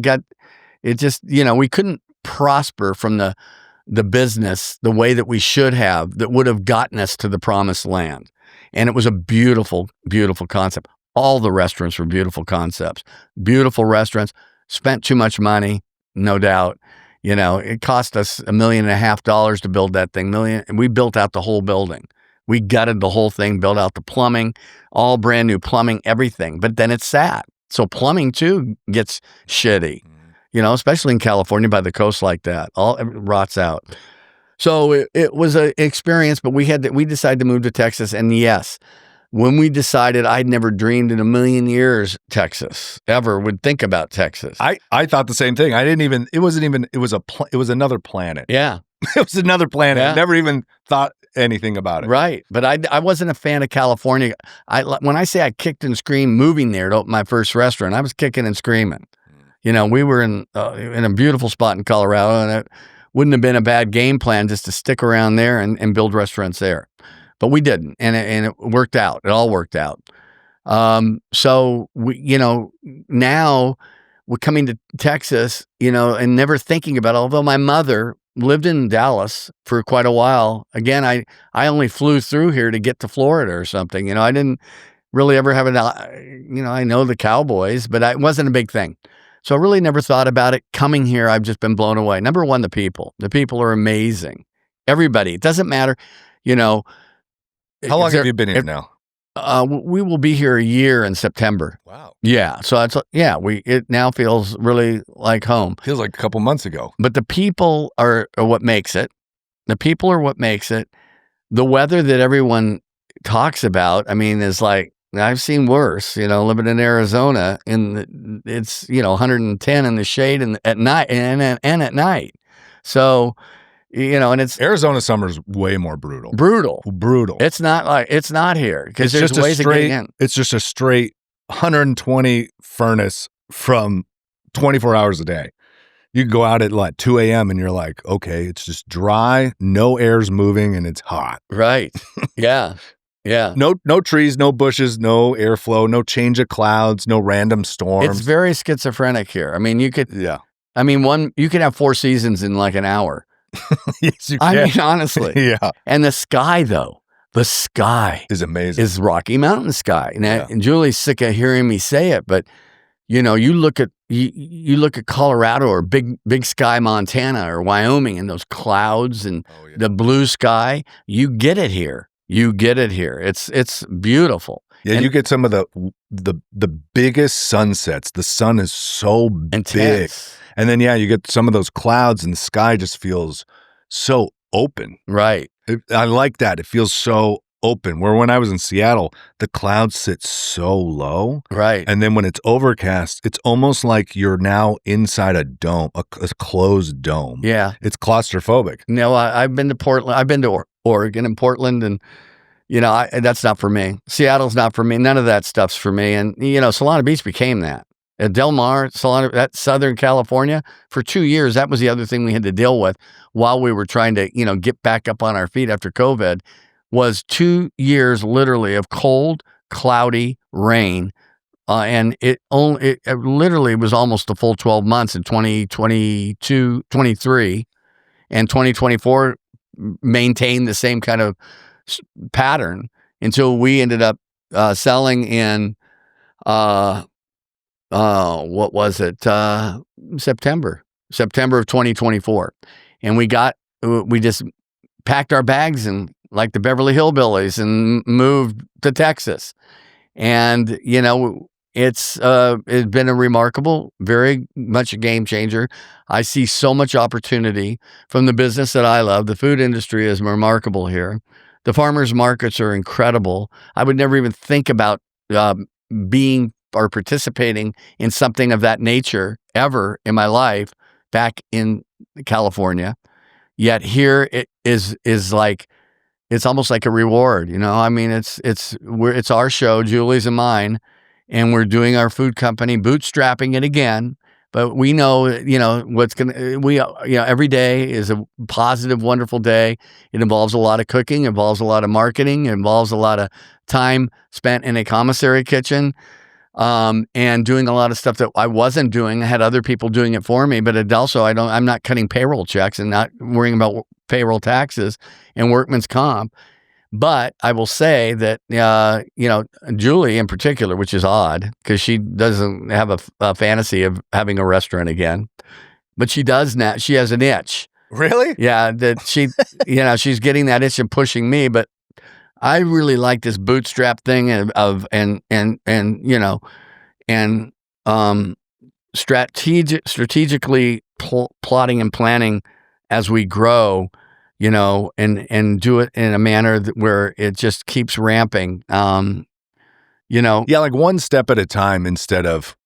Speaker 2: we couldn't prosper from the business the way that we should have, that would have gotten us to the promised land. And it was a beautiful, beautiful concept. All the restaurants were beautiful concepts, beautiful restaurants, spent too much money, no doubt. It cost us $1.5 million to build that thing. We built out the whole building. We gutted the whole thing, built out the plumbing, all brand new plumbing, everything. But then it sat. So plumbing too gets shitty, especially in California by the coast like that. It rots out. So it was an experience, but we decided to move to Texas. And yes, when we decided, I'd never dreamed in a million years Texas ever would think about Texas.
Speaker 1: I thought the same thing. It was another planet.
Speaker 2: Yeah.
Speaker 1: It was another planet.
Speaker 2: Yeah.
Speaker 1: I never even thought anything about it.
Speaker 2: Right. But I wasn't a fan of California. When I say I kicked and screamed moving there to open my first restaurant, I was kicking and screaming. We were in a beautiful spot in Colorado, and it wouldn't have been a bad game plan just to stick around there and build restaurants there. But we didn't, and it worked out. It all worked out. So we, now we're coming to Texas, and never thinking about it. Although my mother lived in Dallas for quite a while. Again, I only flew through here to get to Florida or something. I didn't really ever have I know the Cowboys, but it wasn't a big thing. So I really never thought about it. Coming here, I've just been blown away. Number one, the people. The people are amazing. Everybody. It doesn't matter,
Speaker 1: How long have you been here now?
Speaker 2: We will be here a year in September.
Speaker 1: Wow.
Speaker 2: Yeah. So it now feels really like home.
Speaker 1: Feels like a couple months ago.
Speaker 2: But the people are what makes it. The people are what makes it. The weather that everyone talks about, is like, I've seen worse, living in Arizona, and it's, 110 in the shade and at night and at night. So, and it's
Speaker 1: Arizona summer's way more brutal.
Speaker 2: Brutal. It's not here because there's ways of getting in.
Speaker 1: It's just a straight 120 furnace from 24 hours a day. You can go out at like 2 a.m. and you're like, okay, it's just dry, no air's moving, and it's hot.
Speaker 2: Right. Yeah. Yeah.
Speaker 1: No trees, no bushes, no airflow, no change of clouds, no random storms.
Speaker 2: It's very schizophrenic here. You could you could have 4 seasons in like an hour.
Speaker 1: Yes, you can.
Speaker 2: Honestly.
Speaker 1: Yeah.
Speaker 2: And the sky though,
Speaker 1: is amazing.
Speaker 2: Is Rocky Mountain sky. Now, and Julie's sick of hearing me say it, but you look at Colorado or big sky Montana or Wyoming and those clouds and the blue sky, you get it here. It's beautiful.
Speaker 1: Yeah, and you get some of the biggest sunsets. The sun is so
Speaker 2: intense.
Speaker 1: Big. And then you get some of those clouds and the sky just feels so open.
Speaker 2: Right.
Speaker 1: I like that. It feels so open. Where when I was in Seattle, the clouds sit so low.
Speaker 2: Right.
Speaker 1: And then when it's overcast, it's almost like you're now inside a dome, a closed dome.
Speaker 2: Yeah.
Speaker 1: It's claustrophobic.
Speaker 2: No, I've been to Portland. I've been to Oregon and Portland, and that's not for me. Seattle's not for me. None of that stuff's for me. And Solana Beach became that. At Del Mar, Solana, that's Southern California, for 2 years, that was the other thing we had to deal with while we were trying to, get back up on our feet after COVID, was 2 years literally of cold, cloudy rain. And it literally was almost a full 12 months in 2022, 23, and 2024 maintained the same kind of pattern until we ended up selling in what was it? September of 2024. And we just packed our bags and like the Beverly Hillbillies and moved to Texas. And, it's been a remarkable, very much a game changer. I see so much opportunity from the business that I love. The food industry is remarkable here. The farmers markets are incredible. I would never even think about being or participating in something of that nature ever in my life back in California. Yet here it is like, it's almost like a reward, I mean, it's our show, Julie's and mine, and we're doing our food company, bootstrapping it again. But we know, every day is a positive, wonderful day. It involves a lot of cooking, involves a lot of marketing, involves a lot of time spent in a commissary kitchen, and doing a lot of stuff that I wasn't doing. I had other people doing it for me, but it also, I'm not cutting payroll checks and not worrying about payroll taxes and workman's comp. But I will say that, Julie in particular, which is odd because she doesn't have a fantasy of having a restaurant again, but she does now. She has an itch.
Speaker 1: Really?
Speaker 2: Yeah. That she, she's getting that itch and pushing me, but I really like this bootstrap thing strategically plotting and planning as we grow, and do it in a manner where it just keeps ramping. Yeah,
Speaker 1: like one step at a time instead of,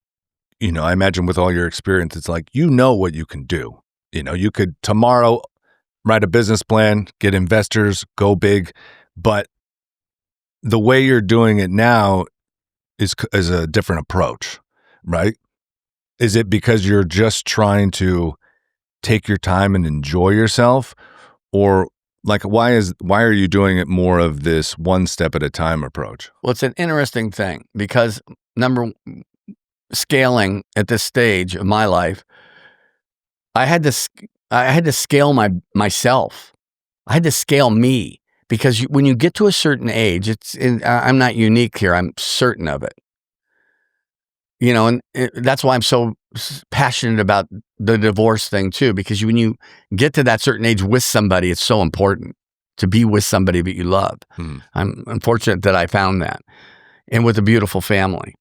Speaker 1: I imagine with all your experience, it's like, what you can do. You could tomorrow write a business plan, get investors, go big, but the way you're doing it now is a different approach, right? Is it because you're just trying to take your time and enjoy yourself? Or like, why are you doing it more of this one step at a time approach?
Speaker 2: Well, it's an interesting thing because scaling at this stage of my life, I had to scale myself. I had to scale me. Because when you get to a certain age, I'm not unique here. I'm certain of it. And that's why I'm so passionate about the divorce thing too. Because when you get to that certain age with somebody, it's so important to be with somebody that you love. I'm unfortunate that I found that, and with a beautiful family.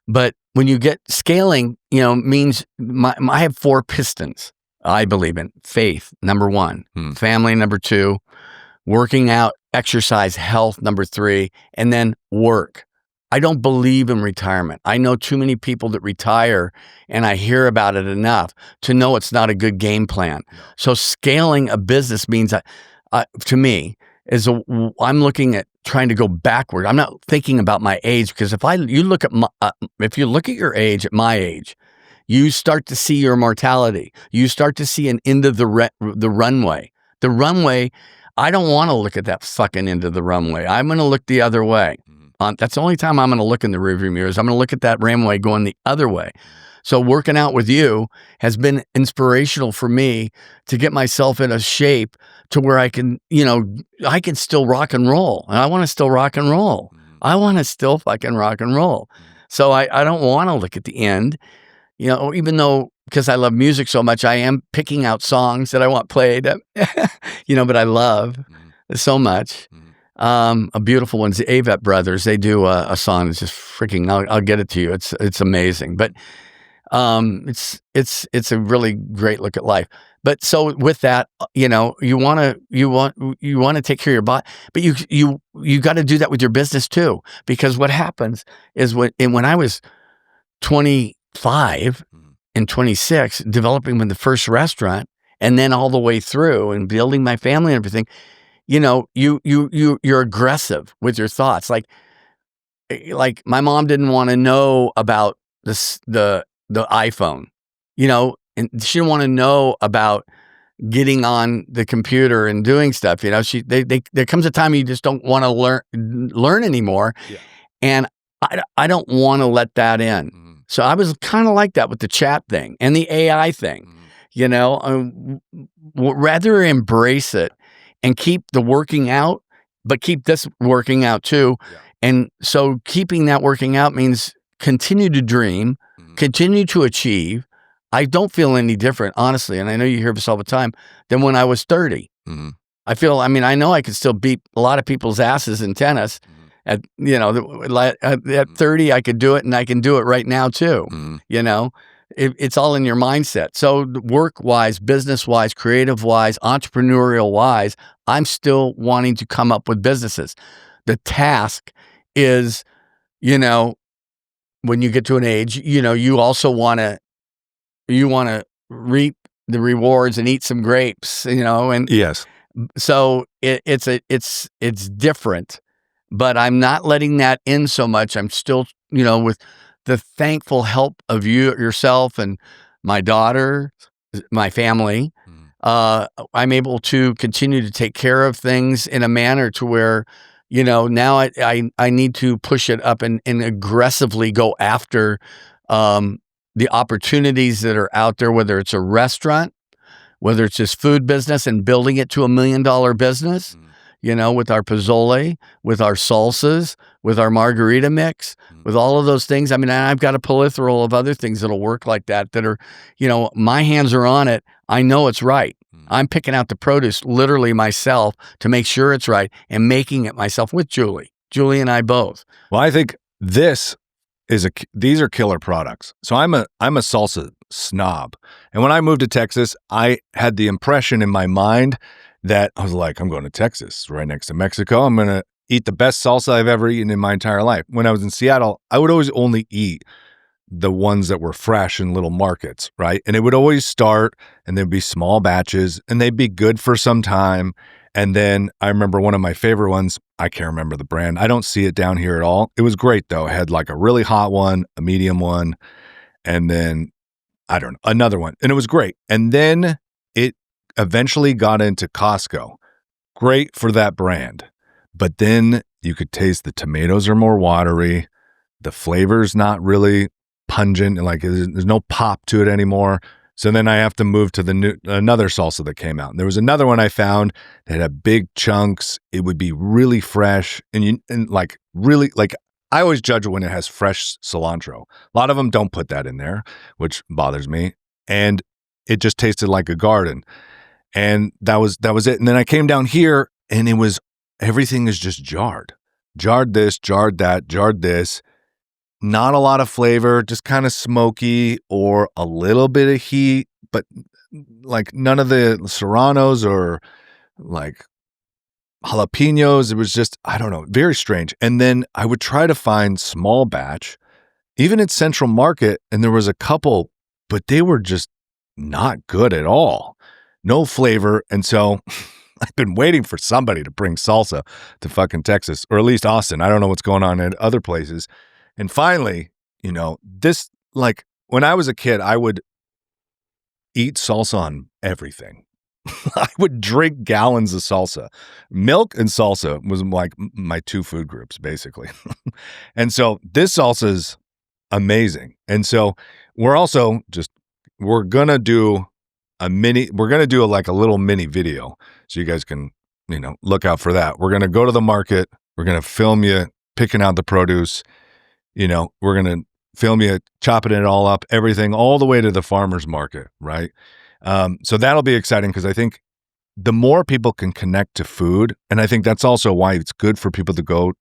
Speaker 2: But when you get scaling, means I have 4 pistons I believe in. Faith, number 1. Family, number 2. Working out, exercise, health, number 3, and then work. I don't believe in retirement. I know too many people that retire, and I hear about it enough to know it's not a good game plan. So scaling a business means, to me, I'm looking at trying to go backward. I'm not thinking about my age, because if you look at your age at my age, you start to see your mortality. You start to see an end of the runway. The runway. I don't want to look at that fucking end of the runway. I'm going to look the other way. That's the only time I'm going to look in the rearview mirrors. I'm going to look at that runway going the other way. So working out with you has been inspirational for me to get myself in a shape to where I can, I can still rock and roll. And I want to still rock and roll. I want to still fucking rock and roll. So I don't want to look at the end, even though, because I love music so much, I am picking out songs that I want played, but I love so much. A beautiful one is the Avett Brothers. They do a song that's just freaking, I'll get it to you. It's amazing. But It's a really great look at life. But so with that, you want to take care of your body, but you got to do that with your business too, because what happens is when I was 25 and 26, developing the first restaurant, and then all the way through and building my family and everything, you're aggressive with your thoughts. Like my mom didn't want to know about the iPhone, and she didn't want to know about getting on the computer and doing stuff. There comes a time you just don't want to learn anymore.
Speaker 1: Yeah. And
Speaker 2: I don't want to let that in. Mm-hmm. So I was kind of like that with the chat thing and the AI thing, rather embrace it and keep the working out, but keep this working out too. Yeah. And so keeping that working out means continue to dream, continue to achieve. I don't feel any different, honestly, and I know you hear this all the time, than when I was 30. Mm-hmm. I know I could still beat a lot of people's asses in tennis. Mm-hmm. At 30, I could do it, and I can do it right now too. Mm-hmm. It's all in your mindset. So work-wise, business-wise, creative-wise, entrepreneurial-wise, I'm still wanting to come up with businesses. The task is, when you get to an age, you also want to reap the rewards and eat some grapes, and
Speaker 1: yes.
Speaker 2: So it's different, but I'm not letting that in so much. I'm still, with the thankful help of yourself and my daughter, my family, I'm able to continue to take care of things in a manner to where, now I need to push it up and aggressively go after, the opportunities that are out there, whether it's a restaurant, whether it's just food business and building it to $1 million business, with our pozole, with our salsas, with our margarita mix, with all of those things. I've got a plethora of other things that'll work like that are, my hands are on it. I know it's right. I'm picking out the produce literally myself to make sure it's right and making it myself with Julie and I both.
Speaker 1: Well, I think these are killer products. So I'm a salsa snob. And when I moved to Texas, I had the impression in my mind that I was like, I'm going to Texas, right next to Mexico. I'm going to eat the best salsa I've ever eaten in my entire life. When I was in Seattle, I would always only eat the ones that were fresh in little markets, right? And it would always start and there'd be small batches and they'd be good for some time. And then I remember one of my favorite ones, I can't remember the brand. I don't see it down here at all. It was great though. It had like a really hot one, a medium one, and then I don't know, another one. And it was great. And then it eventually got into Costco. Great for that brand. But then you could taste the tomatoes are more watery. The flavor's not really pungent. Like there's no pop to it anymore. So then I have to move to another salsa that came out. And there was another one I found that had big chunks. It would be really fresh and really I always judge it when it has fresh cilantro. A lot of them don't put that in there, which bothers me. And it just tasted like a garden. And that was it. And then I came down here and everything is just jarred. Jarred this, jarred that, jarred this. Not a lot of flavor, just kind of smoky or a little bit of heat, but like none of the serranos or like jalapenos. It was just, I don't know, very strange. And then I would try to find small batch, even at Central Market, and there was a couple, but they were just not good at all. No flavor. And so I've been waiting for somebody to bring salsa to fucking Texas, or at least Austin. I don't know what's going on in other places. And finally, this, like when I was a kid, I would eat salsa on everything. I would drink gallons of salsa. Milk and salsa was like my two food groups, basically. And so this salsa is amazing. And so we're going to do a little mini video so you guys can, look out for that. We're going to go to the market. We're going to film you picking out the produce. We're going to film you chopping it all up, everything, all the way to the farmer's market, right? So that'll be exciting because I think the more people can connect to food, and I think that's also why it's good for people to go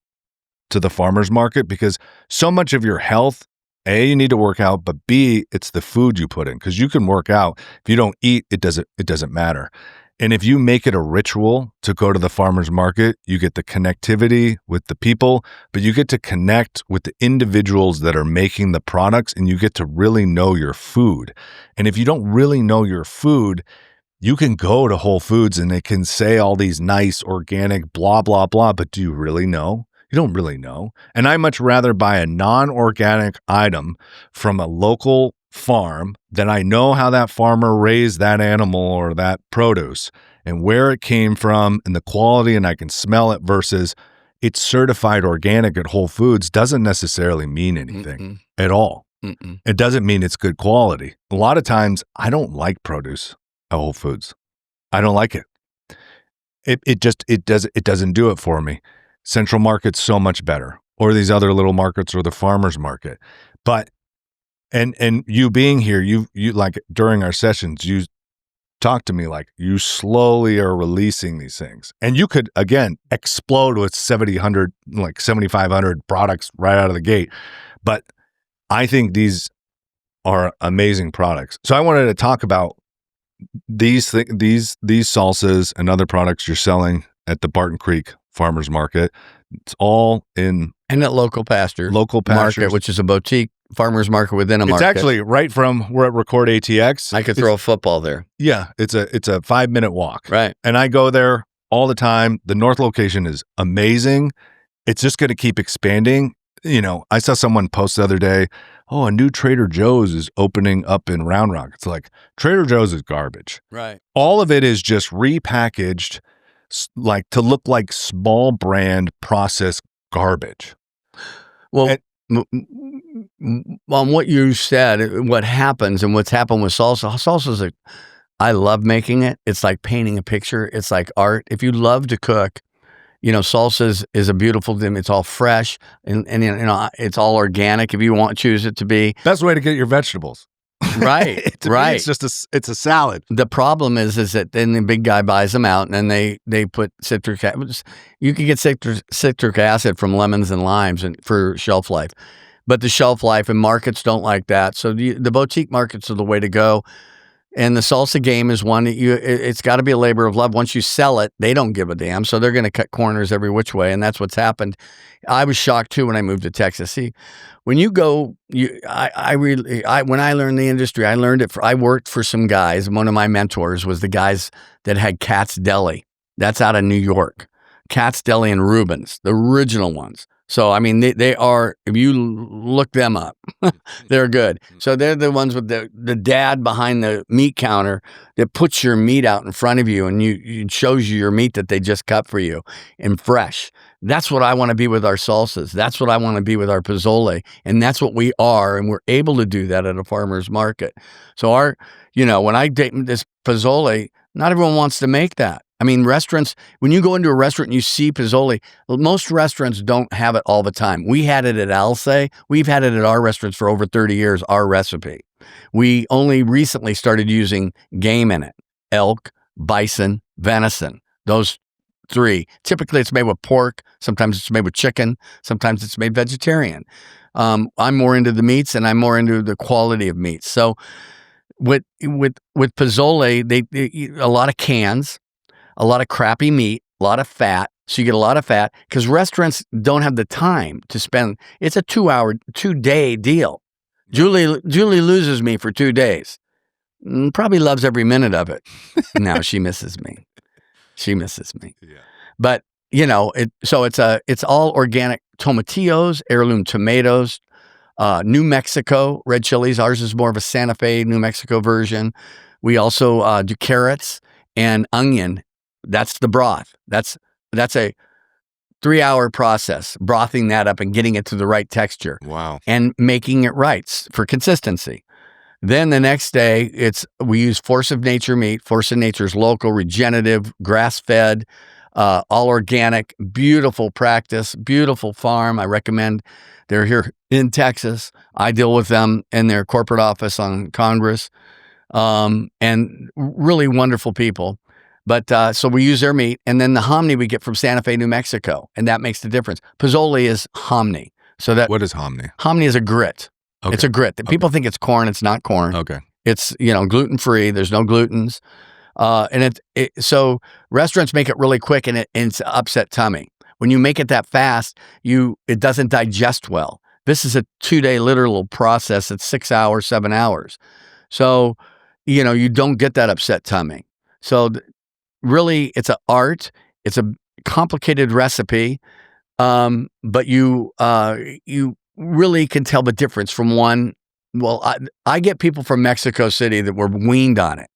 Speaker 1: to the farmer's market, because so much of your health A, you need to work out, but B, it's the food you put in, because you can work out. If you don't eat, it doesn't matter. And if you make it a ritual to go to the farmer's market, you get the connectivity with the people, but you get to connect with the individuals that are making the products, and you get to really know your food. And if you don't really know your food, you can go to Whole Foods and they can say all these nice, organic, blah, blah, blah, but do you really know? You don't really know. And I much rather buy a non-organic item from a local farm than I know how that farmer raised that animal or that produce and where it came from and the quality, and I can smell it, versus it's certified organic at Whole Foods doesn't necessarily mean anything at all. It doesn't mean it's good quality. A lot of times I don't like produce at Whole Foods. I don't like it. It doesn't do it for me. Central Market's so much better, or these other little markets, or the farmer's market. But and you being here, you like during our sessions, you talk to me like you slowly are releasing these things, and you could again explode with 7,500 products right out of the gate. But I think these are amazing products. So I wanted to talk about these salsas and other products you're selling at the Barton Creek Farmers Market. It's all in
Speaker 2: and at local pastures market, which is a boutique farmers market within a market.
Speaker 1: It's actually right from where at Record ATX.
Speaker 2: I could throw a football there.
Speaker 1: Yeah, it's a 5-minute walk.
Speaker 2: Right.
Speaker 1: And I go there all the time. The North location is amazing. It's just going to keep expanding. You know, I saw someone post the other day, a new Trader Joe's is opening up in Round Rock. It's like, Trader Joe's is garbage.
Speaker 2: Right.
Speaker 1: All of it is just repackaged like to look like small brand processed garbage.
Speaker 2: Well, on what you said, what happens and what's happened with salsa, I love making it. It's like painting a picture. It's like art. If you love to cook, salsa is a beautiful thing. It's all fresh and it's all organic if you choose it to be.
Speaker 1: Best way to get your vegetables.
Speaker 2: Right.
Speaker 1: Right. It's just it's a salad.
Speaker 2: The problem is that then the big guy buys them out, and then they put citric acid. You can get citric acid from lemons and limes and for shelf life. But the shelf life and markets don't like that. So the boutique markets are the way to go. And the salsa game is one that it's got to be a labor of love. Once you sell it, they don't give a damn. So they're going to cut corners every which way. And that's what's happened. I was shocked too when I moved to Texas. See, when you go, when I learned the industry, I learned it. I worked for some guys. One of my mentors was the guys that had Katz Deli. That's out of New York. Katz Deli and Rubens, the original ones. So, I mean, they are, if you look them up, they're good. So they're the ones with the dad behind the meat counter that puts your meat out in front of you and it shows you your meat that they just cut for you and fresh. That's what I want to be with our salsas. That's what I want to be with our pozole. And that's what we are. And we're able to do that at a farmer's market. So when I date this pozole, not everyone wants to make that. I mean, restaurants, when you go into a restaurant and you see pozole, most restaurants don't have it all the time. We had it at Alce. We've had it at our restaurants for over 30 years, our recipe. We only recently started using game in it. Elk, bison, venison, those three. Typically, it's made with pork. Sometimes it's made with chicken. Sometimes it's made vegetarian. I'm more into the meats, and I'm more into the quality of meats. So with pozole, they a lot of cans, a lot of crappy meat, a lot of fat. So you get a lot of fat because restaurants don't have the time to spend. It's a 2-day deal. Julie loses me for 2 days. Probably loves every minute of it. Now she misses me. Yeah. But it's all organic tomatillos, heirloom tomatoes, New Mexico red chilies. Ours is more of a Santa Fe, New Mexico version. We also do carrots and onion. That's the broth. That's a 3-hour process, brothing that up and getting it to the right texture.
Speaker 1: Wow.
Speaker 2: And making it right for consistency. Then the next day, we use Force of Nature meat. Force of Nature is local, regenerative, grass-fed, all organic, beautiful practice, beautiful farm. I recommend. They're here in Texas. I deal with them in their corporate office on Congress, and really wonderful people. But so we use their meat, and then the hominy we get from Santa Fe, New Mexico, and that makes the difference. Pozole is hominy. So
Speaker 1: what is hominy?
Speaker 2: Hominy is a grit.
Speaker 1: Okay.
Speaker 2: It's a grit. People think it's corn. It's not corn.
Speaker 1: Okay.
Speaker 2: It's, gluten-free. There's no glutens. So restaurants make it really quick and it's upset tummy. When you make it that fast, it doesn't digest well. This is a 2-day literal process. It's 6 hours, 7 hours. So, you don't get that upset tummy. So really it's an art. It's a complicated recipe. But you really can tell the difference from one. Well, I get people from Mexico City that were weaned on it.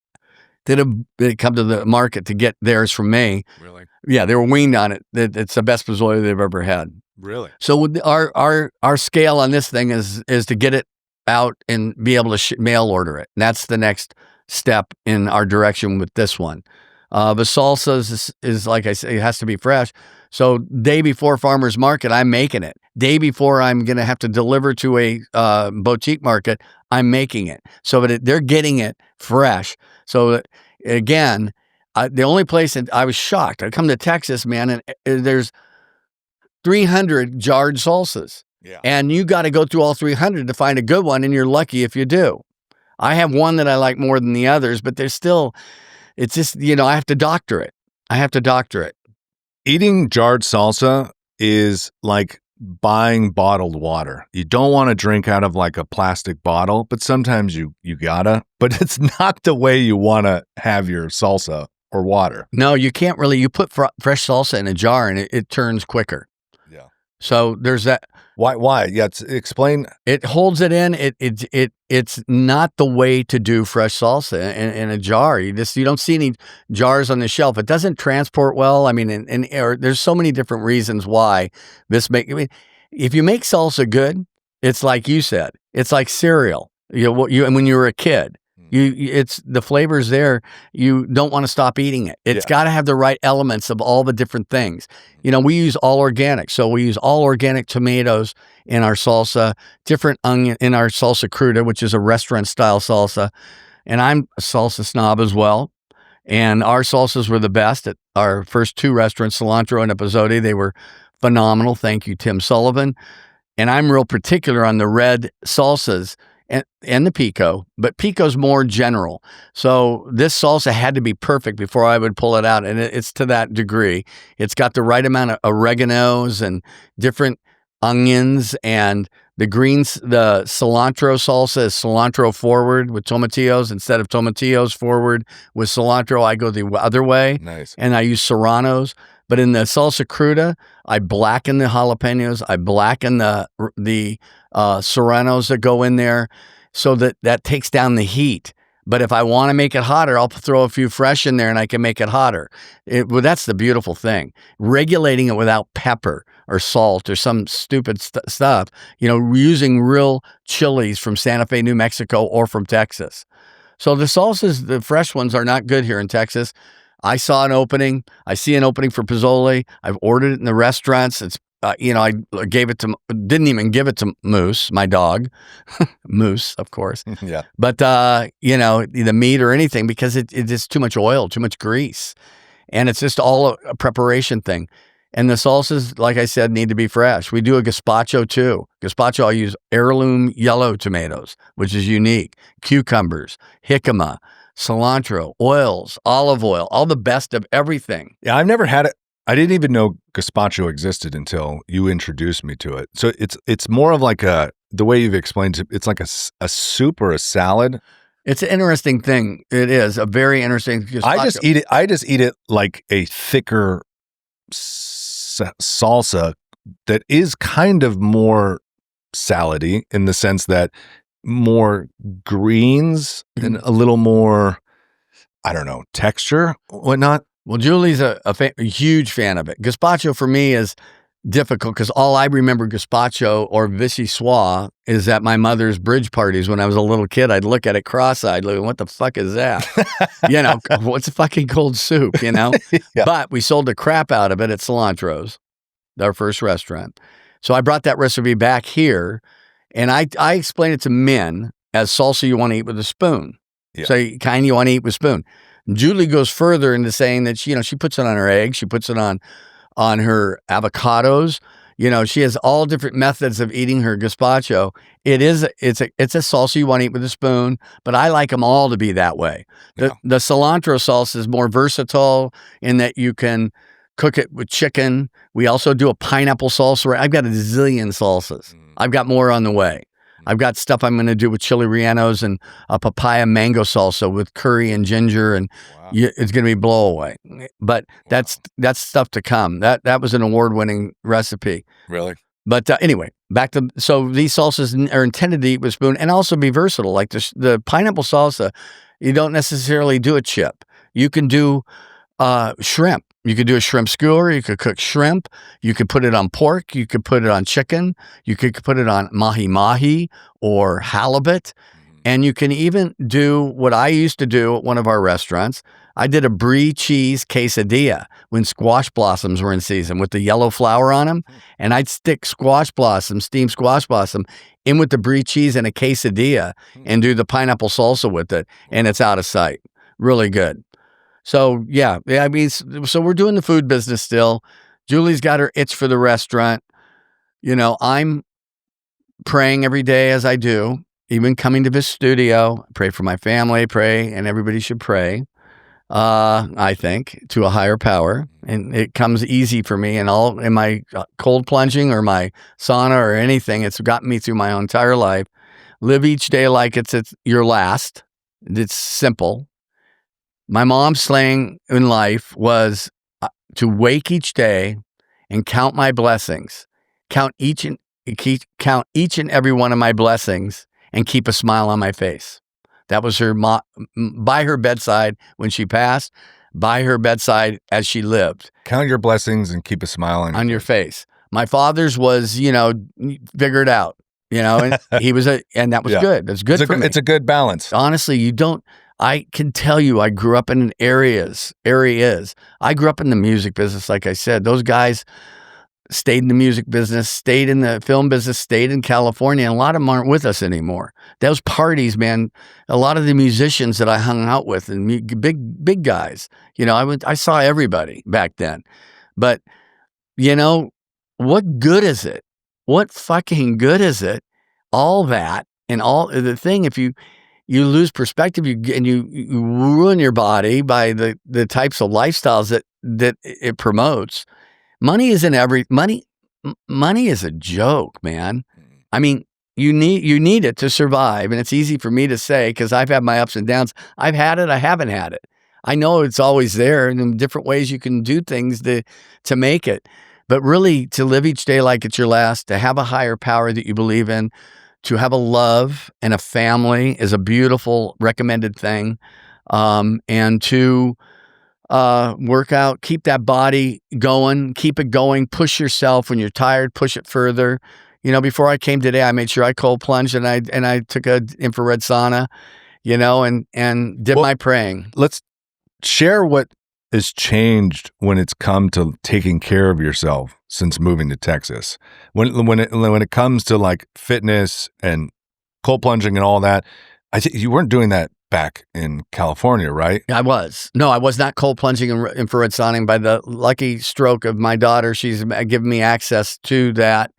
Speaker 2: They come to the market to get theirs from me.
Speaker 1: Really?
Speaker 2: Yeah, they were weaned on it. It's the best pozole they've ever had.
Speaker 1: Really?
Speaker 2: So our scale on this thing is to get it out and be able to mail order it. And that's the next step in our direction with this one. The salsas is like I say, it has to be fresh. So day before farmer's market, I'm making it. Day before I'm going to have to deliver to a boutique market, I'm making it. So that they're getting it fresh. So again, the only place I was shocked. I come to Texas, man, and there's 300 jarred salsas.
Speaker 1: Yeah.
Speaker 2: And you got to go through all 300 to find a good one, and you're lucky if you do. I have one that I like more than the others, but there's still, it's just, I have to doctor it.
Speaker 1: Eating jarred salsa is like buying bottled water. You don't want to drink out of like a plastic bottle, but sometimes you gotta. But it's not the way you want to have your salsa or water.
Speaker 2: No, you can't really. You put fresh salsa in a jar and it turns quicker.
Speaker 1: Yeah.
Speaker 2: So there's that.
Speaker 1: Why? Yeah. Explain.
Speaker 2: It holds it in. It's not the way to do fresh salsa in a jar. You don't see any jars on the shelf. It doesn't transport well. I mean, there's so many different reasons why if you make salsa good, it's like you said, it's like cereal. And when you were a kid, it's the flavors there. You don't want to stop eating it. It's got to have the right elements of all the different things. We use all organic. So we use all organic tomatoes in our salsa, different onion in our salsa cruda, which is a restaurant style salsa. And I'm a salsa snob as well. And our salsas were the best at our first 2 restaurants, Cilantro and Pozole. They were phenomenal. Thank you, Tim Sullivan. And I'm real particular on the red salsas and the pico, but pico's more general. So this salsa had to be perfect before I would pull it out, and it's to that degree. It's got the right amount of oreganos and different onions, and the greens. The cilantro salsa is cilantro forward with tomatillos instead of tomatillos forward with cilantro. I go the other way.
Speaker 1: Nice.
Speaker 2: And I use serranos. But in the salsa cruda, I blacken the jalapenos. I blacken the serranos that go in there so that takes down the heat. But if I want to make it hotter, I'll throw a few fresh in there and I can make it hotter. That's the beautiful thing. Regulating it without pepper or salt or some stupid stuff, using real chilies from Santa Fe, New Mexico, or from Texas. So the salsas, the fresh ones, are not good here in Texas. I saw an opening. I see an opening for Pozole. I've ordered it in the restaurants. It's, I didn't even give it to Moose, my dog. Moose, of course.
Speaker 1: Yeah.
Speaker 2: But, the meat or anything, because it's just too much oil, too much grease. And it's just all a preparation thing. And the salsas, like I said, need to be fresh. We do a gazpacho too. Gazpacho, I use heirloom yellow tomatoes, which is unique. Cucumbers, jicama, cilantro, oils, olive oil, all the best of everything.
Speaker 1: Yeah, I've never had it. I didn't even know gazpacho existed until you introduced me to it. So it's more of like the way you've explained it, it's like a soup or a salad.
Speaker 2: It's an interesting thing. It is a very interesting gazpacho.
Speaker 1: I just eat it like a thicker salsa that is kind of more salady in the sense that more greens and a little more, I don't know, texture, whatnot.
Speaker 2: Well, Julie's a huge fan of it. Gazpacho for me is difficult because all I remember gazpacho or vichyssoise is at my mother's bridge parties when I was a little kid. I'd look at it cross-eyed, looking, what the fuck is that? What's a fucking cold soup, Yeah. But we sold the crap out of it at Cilantro's, our first restaurant. So I brought that recipe back here, and I explained it to men as salsa you want to eat with a spoon.
Speaker 1: Yeah.
Speaker 2: So you want to eat with a spoon. Julie goes further into saying that she puts it on her eggs, she puts it on her avocados. She has all different methods of eating her gazpacho. It's a salsa you want to eat with a spoon, but I like them all to be that way. The cilantro salsa is more versatile in that you can cook it with chicken. We also do a pineapple salsa. I've got a zillion salsas. I've got more on the way. I've got stuff I'm going to do with chili rellenos and a papaya mango salsa with curry and ginger, and it's going to be blow away. But that's stuff to come. That was an award-winning recipe.
Speaker 1: Really?
Speaker 2: But anyway, so these salsas are intended to eat with a spoon and also be versatile. Like the pineapple salsa, you don't necessarily do a chip. You can do shrimp. You could do a shrimp skewer. You could cook shrimp. You could put it on pork. You could put it on chicken. You could put it on mahi-mahi or halibut. And you can even do what I used to do at one of our restaurants. I did a brie cheese quesadilla when squash blossoms were in season with the yellow flour on them. And I'd stick steamed squash blossom in with the brie cheese and a quesadilla and do the pineapple salsa with it. And it's out of sight. Really good. So, yeah, I mean, so we're doing the food business still. Julie's got her itch for the restaurant. I'm praying every day as I do, even coming to this studio. Pray for my family, and everybody should pray, I think, to a higher power. And it comes easy for me. And in my cold plunging or my sauna or anything, it's gotten me through my entire life. Live each day like it's your last. It's simple. My mom's slang in life was to wake each day and count my blessings, count each and every one of my blessings, and keep a smile on my face. That was her by her bedside when she passed, by her bedside as she lived.
Speaker 1: Count your blessings and keep a smile on
Speaker 2: your face. My father's was, figured out, and he was and that was good. That's good for me.
Speaker 1: It's a good balance.
Speaker 2: Honestly, I can tell you, I grew up in areas. I grew up in the music business, like I said. Those guys stayed in the music business, stayed in the film business, stayed in California, and a lot of them aren't with us anymore. Those parties, man, a lot of the musicians that I hung out with, and big guys, I saw everybody back then. But, what good is it? What fucking good is it? All that and all the thing, if you lose perspective, you ruin your body by the types of lifestyles that it promotes. Money is money is a joke, man. I mean, you need it to survive, and it's easy for me to say because I've had my ups and downs. I've had it, I haven't had it. I know it's always there, and in different ways you can do things to make it. But really, to live each day like it's your last, to have a higher power that you believe in, to have a love and a family is a beautiful recommended thing. And to work out, keep that body going, keep it going, push yourself when you're tired, push it further. Before I came today, I made sure I cold plunged and I took an infrared sauna, and did my praying.
Speaker 1: Let's share what has changed when it's come to taking care of yourself since moving to Texas. When it comes to like fitness and cold plunging and all that, I think you weren't doing that back in California, right?
Speaker 2: I was. No, I was not cold plunging and infrared sauning. By the lucky stroke of my daughter, she's given me access to that.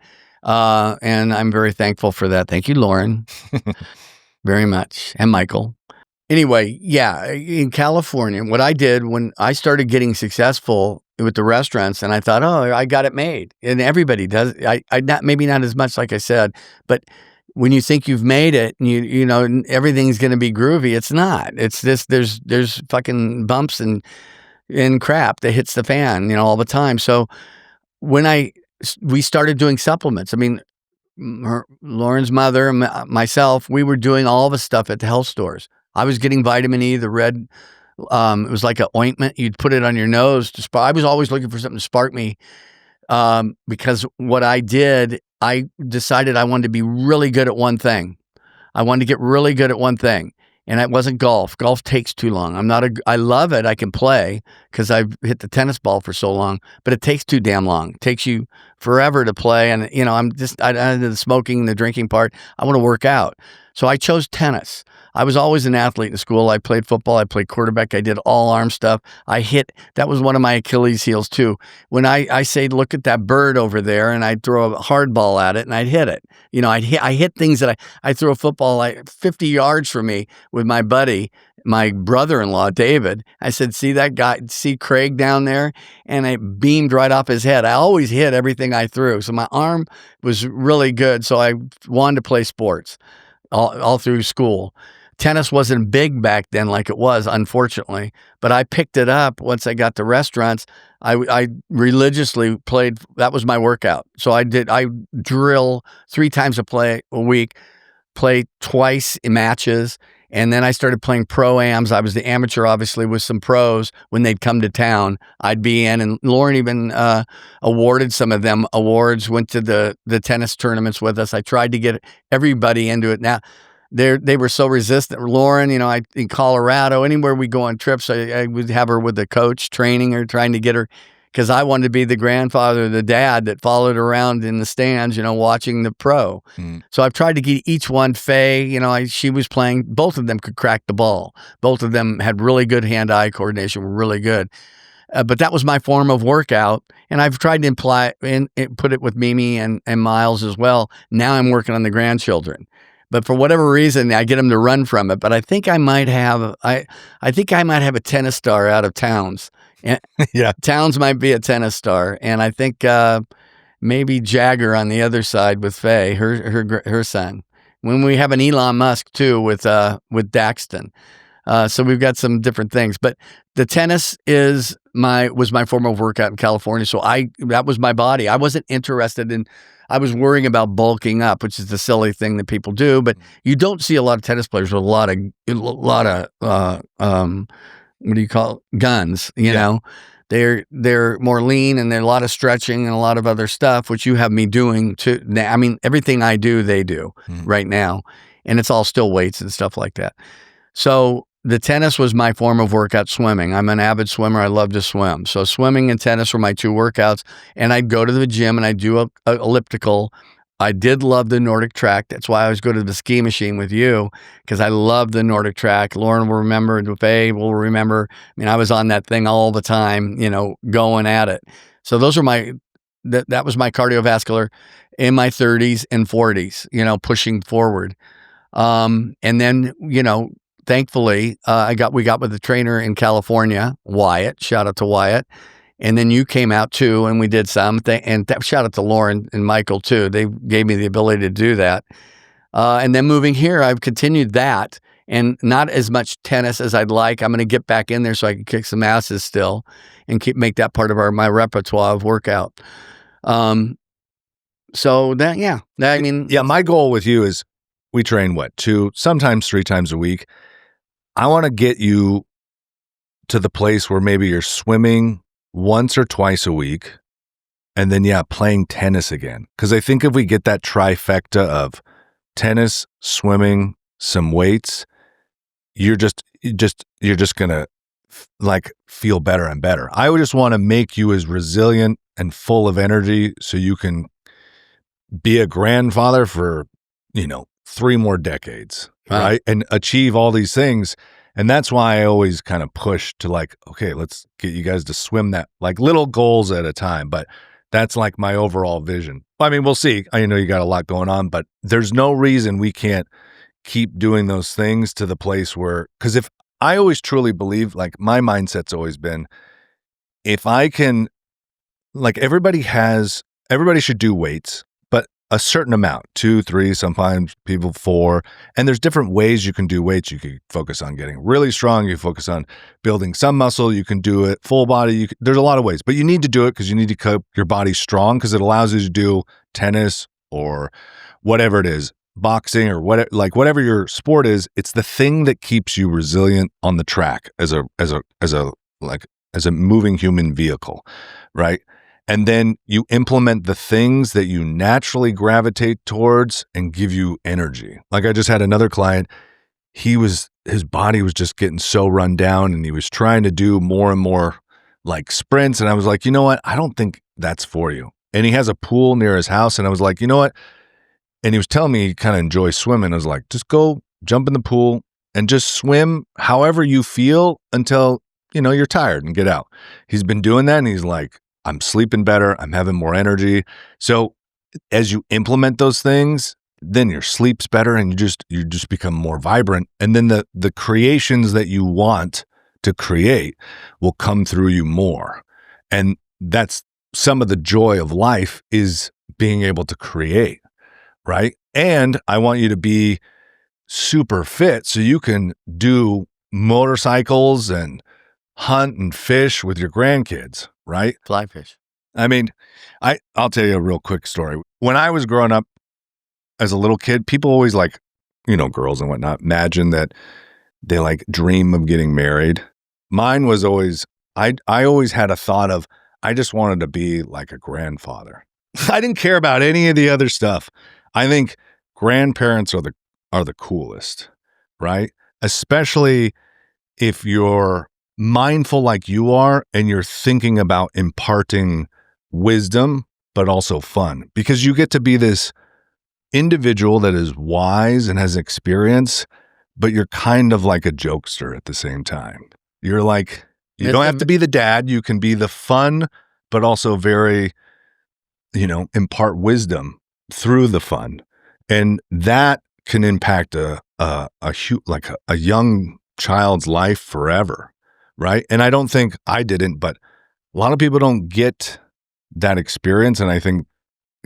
Speaker 2: And I'm very thankful for that. Thank you, Lauryn, very much. And Michael. Anyway, yeah, in California, what I did when I started getting successful with the restaurants, and I thought, oh, I got it made. And everybody does. I not maybe not as much, like I said, but when you think you've made it and you know everything's going to be groovy, it's not. It's this there's fucking bumps and crap that hits the fan, all the time. So when we started doing supplements, I mean, Lauren's mother and myself, we were doing all the stuff at the health stores. I was getting vitamin E, the red, it was like an ointment. You'd put it on your nose to spark. I was always looking for something to spark me because what I did, I decided I wanted to be really good at one thing. I wanted to get really good at one thing. And it wasn't golf. Golf takes too long. I love it. I can play because I've hit the tennis ball for so long, but it takes too damn long. It takes you forever to play. And, I'm just, I the smoking, the drinking part. I want to work out. So I chose tennis. I was always an athlete in school. I played football. I played quarterback. I did all arm stuff. That was one of my Achilles heels too. When I say, look at that bird over there, and I'd throw a hard ball at it and I'd hit it. I hit things that I threw a football like 50 yards from me with my buddy, my brother-in-law, David. I said, see Craig down there? And it beamed right off his head. I always hit everything I threw. So my arm was really good. So I wanted to play sports all through school. Tennis wasn't big back then like it was, unfortunately, but I picked it up once I got to restaurants. I religiously played. That was my workout. So I drill 3 times a week, play twice in matches. And then I started playing pro-ams. I was the amateur, obviously, with some pros. When they'd come to town, I'd be in. And Lauryn even awarded some of them awards, went to the tennis tournaments with us. I tried to get everybody into it. Now, they were so resistant. Lauryn, in Colorado, anywhere we go on trips, I would have her with a coach training her, trying to get her, because I wanted to be the grandfather, the dad that followed around in the stands, watching the pro. So I've tried to get each one. Faye, she was playing. Both of them could crack the ball. Both of them had really good hand-eye coordination, were really good. But that was my form of workout, and I've tried to imply and put it with Mimi and Miles as well. Now I'm working on the grandchildren. But for whatever reason, I get them to run from it. But I think I might have a tennis star out of Towns.
Speaker 1: Yeah,
Speaker 2: Towns might be a tennis star, and I think maybe Jagger on the other side with Faye, her son. When we have an Elon Musk too with Daxton. So we've got some different things, but the tennis was my form of workout in California. So that was my body. I wasn't interested in. I was worrying about bulking up, which is the silly thing that people do. But you don't see a lot of tennis players with a lot of what do you call it? Guns? You know, they're more lean, and there's a lot of stretching and a lot of other stuff, which you have me doing too. I mean, everything I do, they do right now, and it's all still weights and stuff like that. So the tennis was my form of workout. Swimming. I'm an avid swimmer. I love to swim. So swimming and tennis were my 2 workouts. And I'd go to the gym and I'd do a elliptical. I did love the Nordic track. That's why I always go to the ski machine with you, because I love the Nordic track. Lauryn will remember, Faye will remember. I mean, I was on that thing all the time, going at it. So those are that was my cardiovascular in my 30s and 40s, pushing forward. And then, thankfully, we got with the trainer in California, Wyatt. Shout out to Wyatt. And then you came out too, and we did some. Shout out to Lauryn and Michael too. They gave me the ability to do that. And then moving here, I've continued that, and not as much tennis as I'd like. I'm going to get back in there so I can kick some asses still, and make that part of my repertoire of workout. So that,
Speaker 1: my goal with you is we train 2, sometimes 3 times a week. I want to get you to the place where maybe you're swimming once or twice a week, and then playing tennis again. Because I think if we get that trifecta of tennis, swimming, some weights, you're just gonna feel better and better. I would just want to make you as resilient and full of energy so you can be a grandfather for 3 more decades.
Speaker 2: Wow.
Speaker 1: Right? And achieve all these things. And that's why I always kind of push to okay, let's get you guys to swim that, little goals at a time. But that's my overall vision. I mean, we'll see. I know you got a lot going on, but there's no reason we can't keep doing those things to the place where, because if I always truly believe, my mindset's always been, if I can, everybody should do weights, but a certain amount, 2, 3, sometimes people 4. And there's different ways you can do weights. You can focus on getting really strong. You focus on building some muscle. You can do it full body. There's a lot of ways, but you need to do it because you need to keep your body strong, because it allows you to do tennis or whatever it is, boxing or whatever your sport is. It's the thing that keeps you resilient on the track as a moving human vehicle, right? And then you implement the things that you naturally gravitate towards and give you energy. I just had another client, his body was just getting so run down, and he was trying to do more and more sprints. And I was like, you know what? I don't think that's for you. and he has a pool near his house. And I was like, you know what? And he was telling me he kind of enjoys swimming. I was like, just go jump in the pool and just swim however you feel until, you're tired and get out. He's been doing that, and he's like, I'm sleeping better. I'm having more energy. So as you implement those things, then your sleep's better, and you just become more vibrant. And then the creations that you want to create will come through you more. And that's some of the joy of life, is being able to create, right? And I want you to be super fit so you can do motorcycles and hunt and fish with your grandkids, right?
Speaker 2: Fly fish.
Speaker 1: I mean, I'll tell you a real quick story. When I was growing up as a little kid, people always like, girls and whatnot, imagine that they like dream of getting married. Mine was always, I always had a thought of, I just wanted to be like a grandfather. I didn't care about any of the other stuff. I think grandparents are the coolest, right? Especially if you're mindful like you are, and you're thinking about imparting wisdom, but also fun, because you get to be this individual that is wise and has experience, but you're kind of like a jokester at the same time. You're like, you don't have to be the dad. You can be the fun, but also very, impart wisdom through the fun. And that can impact a young child's life forever. Right. And I don't think I didn't, but a lot of people don't get that experience. And I think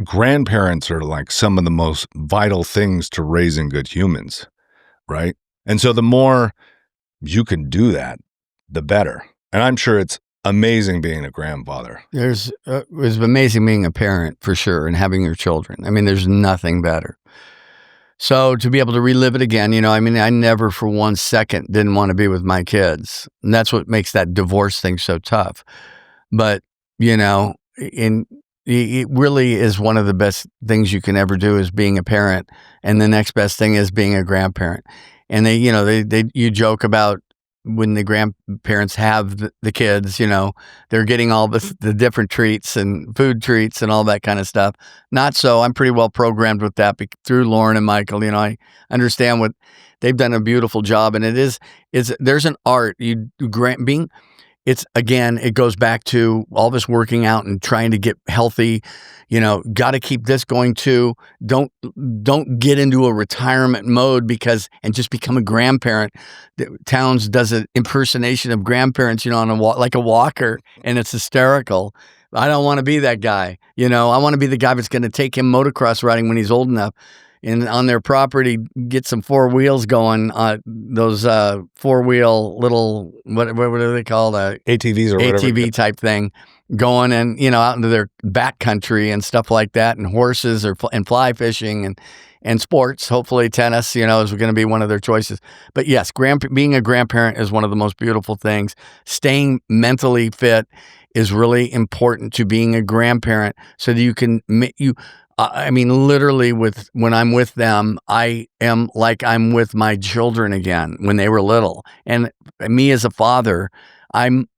Speaker 1: grandparents are like some of the most vital things to raising good humans. Right. And so the more you can do that, the better. And I'm sure it's amazing being a grandfather.
Speaker 2: It was amazing being a parent, for sure, and having your children. I mean, there's nothing better. So to be able to relive it again, I never for 1 second didn't want to be with my kids. And that's what makes that divorce thing so tough. But, it really is one of the best things you can ever do, is being a parent. And the next best thing is being a grandparent. And you joke about when the grandparents have the kids, they're getting all the different treats and food treats and all that kind of stuff. Not so. I'm pretty well programmed with that through Lauryn and Michael. I understand what they've done, a beautiful job. And there's an art. It goes back to all this working out and trying to get healthy. Got to keep this going too. Don't get into a retirement mode and just become a grandparent. Towns does an impersonation of grandparents, on like a walker, and it's hysterical. I don't want to be that guy. I want to be the guy that's going to take him motocross riding when he's old enough, and on their property, get some four wheels going, those four-wheel little, what are they called?
Speaker 1: ATVs or whatever.
Speaker 2: ATV type thing going, and, out into their back country and stuff like that, and horses and fly fishing and sports. Hopefully tennis, is going to be one of their choices. But yes, being a grandparent is one of the most beautiful things. Staying mentally fit is really important to being a grandparent, so that you can, literally when I'm with them, I am like I'm with my children again when they were little. And me as a father, I'm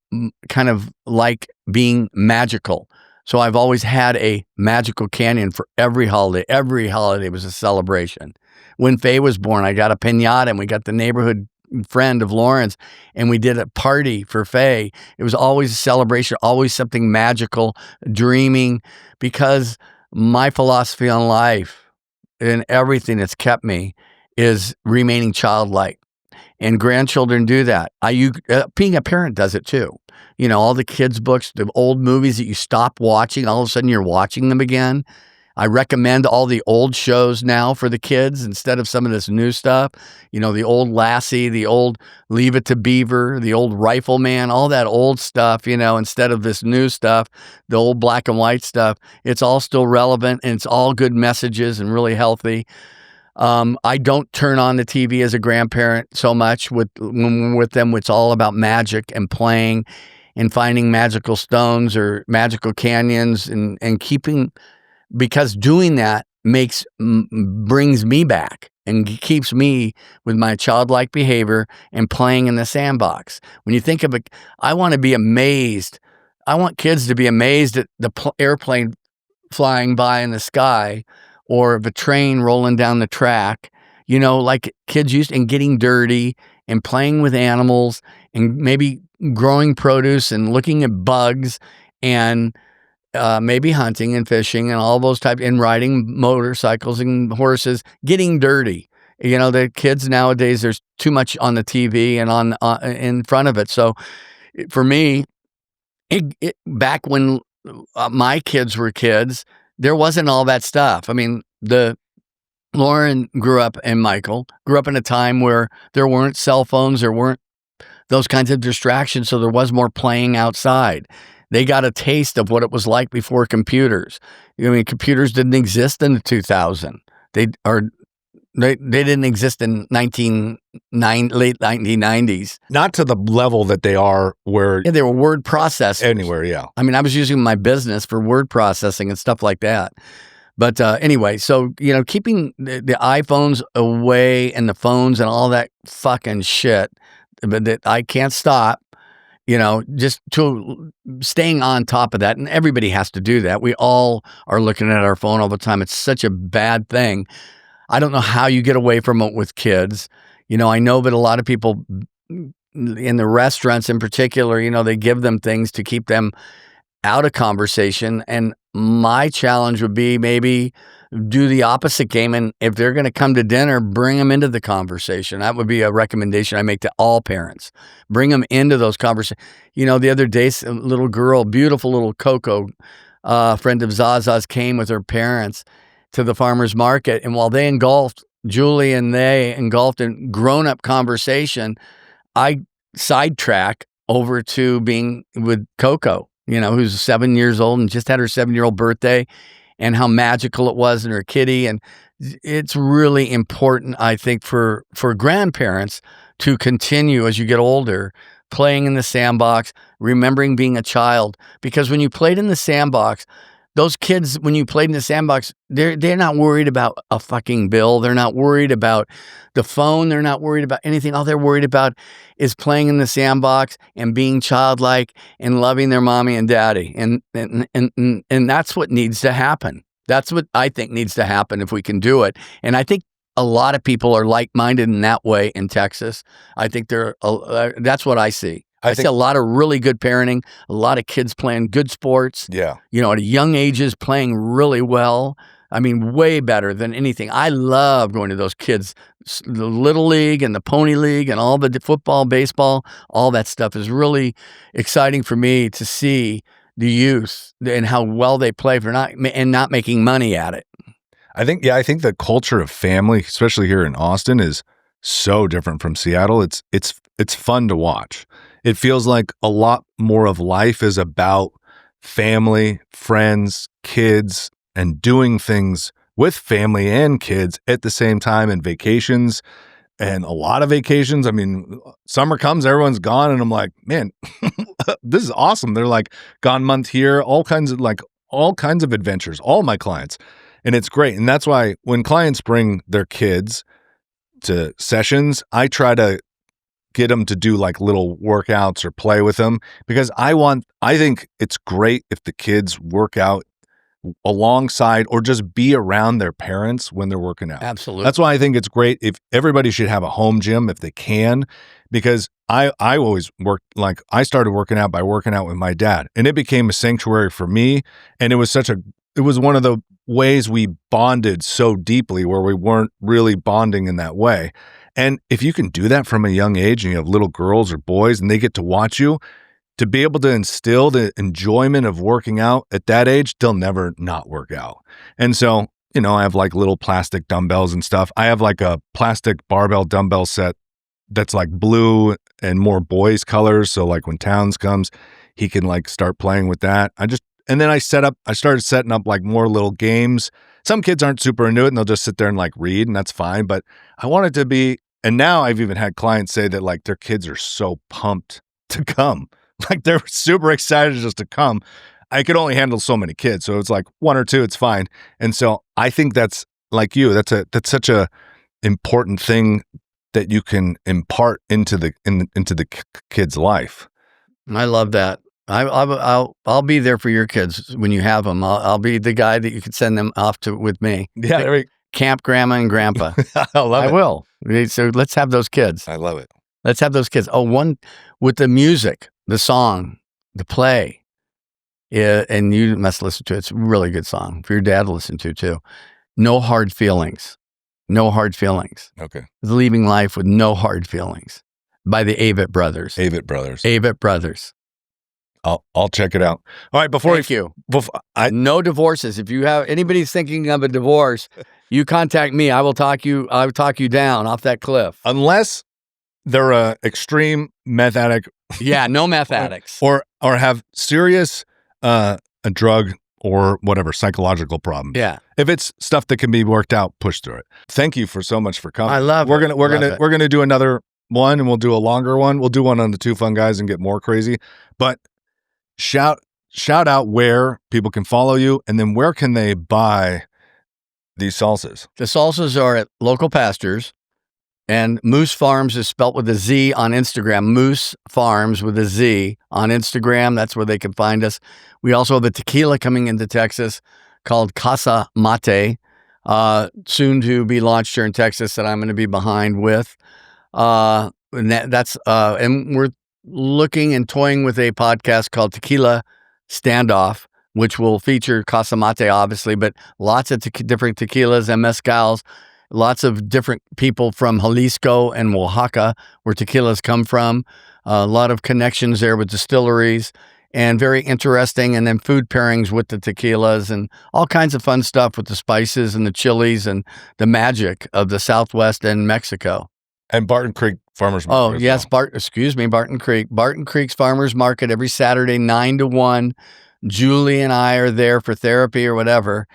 Speaker 2: kind of like being magical. So I've always had a magical canyon for every holiday. Every holiday was a celebration. When Faye was born, I got a piñata, and we got the neighborhood friend of Lauren's, and we did a party for Faye. It was always a celebration, always something magical, dreaming, because my philosophy on life and everything that's kept me is remaining childlike. And grandchildren do that. Being a parent does it too. All the kids' books, the old movies that you stop watching, all of a sudden you're watching them again. I recommend all the old shows now for the kids instead of some of this new stuff. The old Lassie, the old Leave It to Beaver, the old Rifleman, all that old stuff, instead of this new stuff, the old black and white stuff. It's all still relevant, and it's all good messages and really healthy. I don't turn on the TV as a grandparent so much. When we're with them, it's all about magic and playing and finding magical stones or magical canyons and keeping, because doing that brings me back and keeps me with my childlike behavior and playing in the sandbox. When you think of it, I want to be amazed. I want kids to be amazed at the airplane flying by in the sky or of a train rolling down the track, like kids used, and getting dirty and playing with animals and maybe growing produce and looking at bugs and maybe hunting and fishing and all those types, and riding motorcycles and horses, getting dirty. The kids nowadays, there's too much on the TV and on in front of it. So for me, back when my kids were kids, there wasn't all that stuff. I mean, Lauryn grew up, and Michael grew up in a time where there weren't cell phones, there weren't those kinds of distractions, so there was more playing outside. They got a taste of what it was like before computers. Computers didn't exist in the 2000s. They didn't exist in late 1990s.
Speaker 1: Not to the level that they are where...
Speaker 2: Yeah, they were word processed.
Speaker 1: Anywhere, yeah.
Speaker 2: I mean, I was using my business for word processing and stuff like that. But anyway, so, keeping the iPhones away and the phones and all that fucking shit, but that I can't stop, just to staying on top of that. And everybody has to do that. We all are looking at our phone all the time. It's such a bad thing. I don't know how you get away from it with kids. I know that a lot of people in the restaurants in particular, they give them things to keep them out of conversation. And my challenge would be maybe do the opposite game. And if they're going to come to dinner, bring them into the conversation. That would be a recommendation I make to all parents. Bring them into those conversations. The other day, a little girl, beautiful little Coco, friend of Zaza's, came with her parents to the farmer's market. And while Julie and they engulfed in grown-up conversation, I sidetrack over to being with Coco, who's 7 years old and just had her 7-year-old birthday, and how magical it was in her kitty. And it's really important, I think, for grandparents to continue as you get older, playing in the sandbox, remembering being a child. Because when you played in the sandbox, those kids, when you played in the sandbox, they're not worried about a fucking bill. They're not worried about the phone. They're not worried about anything. All they're worried about is playing in the sandbox and being childlike and loving their mommy and daddy. And that's what needs to happen. That's what I think needs to happen if we can do it. And I think a lot of people are like-minded in that way in Texas. I think that's what I see. I see a lot of really good parenting, a lot of kids playing good sports.
Speaker 1: Yeah.
Speaker 2: At young ages playing really well. I mean, way better than anything. I love going to those kids, the Little League and the Pony League and all the football, baseball, all that stuff is really exciting for me to see the youth and how well they play not making money at it.
Speaker 1: I think the culture of family, especially here in Austin, is so different from Seattle. It's fun to watch. It feels like a lot more of life is about family, friends, kids, and doing things with family and kids at the same time, and vacations, and a lot of vacations. I mean, summer comes, everyone's gone, and I'm like, man, this is awesome. They're like gone month here, all kinds of adventures, all my clients. And it's great. And that's why when clients bring their kids to sessions, I try to get them to do like little workouts or play with them, because I think it's great if the kids work out alongside or just be around their parents when they're working out.
Speaker 2: Absolutely.
Speaker 1: That's why I think it's great if everybody should have a home gym if they can, because I always I started working out by working out with my dad, and it became a sanctuary for me. And it was one of the ways we bonded so deeply, where we weren't really bonding in that way. And if you can do that from a young age, and you have little girls or boys and they get to watch you, to be able to instill the enjoyment of working out at that age, they'll never not work out. And so, I have like little plastic dumbbells and stuff. I have like a plastic barbell dumbbell set that's like blue and more boys colors. So like when Towns comes, he can like start playing with that. And then I started setting up like more little games. Some kids aren't super into it and they'll just sit there and like read, and that's fine. But I want it to be, and now I've even had clients say that like their kids are so pumped to come. Like they're super excited just to come. I could only handle so many kids. So it's like one or two, it's fine. And so I think that's like you, that's such a important thing that you can impart into the kid's life.
Speaker 2: I love that. I'll be there for your kids when you have them. I'll be the guy that you could send them off to with me.
Speaker 1: Yeah, there we
Speaker 2: Camp Grandma and Grandpa.
Speaker 1: I love it.
Speaker 2: I will. So let's have those kids.
Speaker 1: I love it.
Speaker 2: Let's have those kids. Oh, one with the music, the song, the play. Yeah, and you must listen to it. It's a really good song for your dad to listen to too. No Hard Feelings. No Hard Feelings.
Speaker 1: Okay.
Speaker 2: Leaving Life with No Hard Feelings by the Avett Brothers.
Speaker 1: Avett Brothers.
Speaker 2: Avett Brothers.
Speaker 1: I'll check it out. All right,
Speaker 2: Thank you. No divorces. If you have anybody's thinking of a divorce, you contact me. I will talk you down off that cliff.
Speaker 1: Unless they're a extreme meth addict.
Speaker 2: Yeah, no meth addicts.
Speaker 1: Or have serious a drug or whatever psychological problems.
Speaker 2: Yeah.
Speaker 1: If it's stuff that can be worked out, push through it. Thank you for so much for coming.
Speaker 2: I love it.
Speaker 1: We're gonna do another one, and we'll do a longer one. We'll do one on the Two Fun Guys and get more crazy. But shout out where people can follow you, and then where can they buy these salsas?
Speaker 2: The salsas are at local pastors, and Moose Farmz is spelt with a Z on Instagram. Moose Farmz with a Z on Instagram. That's where they can find us. We also have a tequila coming into Texas called Casa Mate, soon to be launched here in Texas, that I'm going to be behind with. And we're looking and toying with a podcast called Tequila Standoff, which will feature Casa Mate, obviously, but lots of different tequilas and mezcals, lots of different people from Jalisco and Oaxaca, where tequilas come from. A lot of connections there with distilleries, and very interesting. And then food pairings with the tequilas and all kinds of fun stuff with the spices and the chilies and the magic of the Southwest and Mexico.
Speaker 1: And Barton Creek Farmers Market.
Speaker 2: Oh, yes. Barton Creek. Barton Creek's Farmers Market every Saturday, 9 to 1. Julie and I are there for therapy or whatever.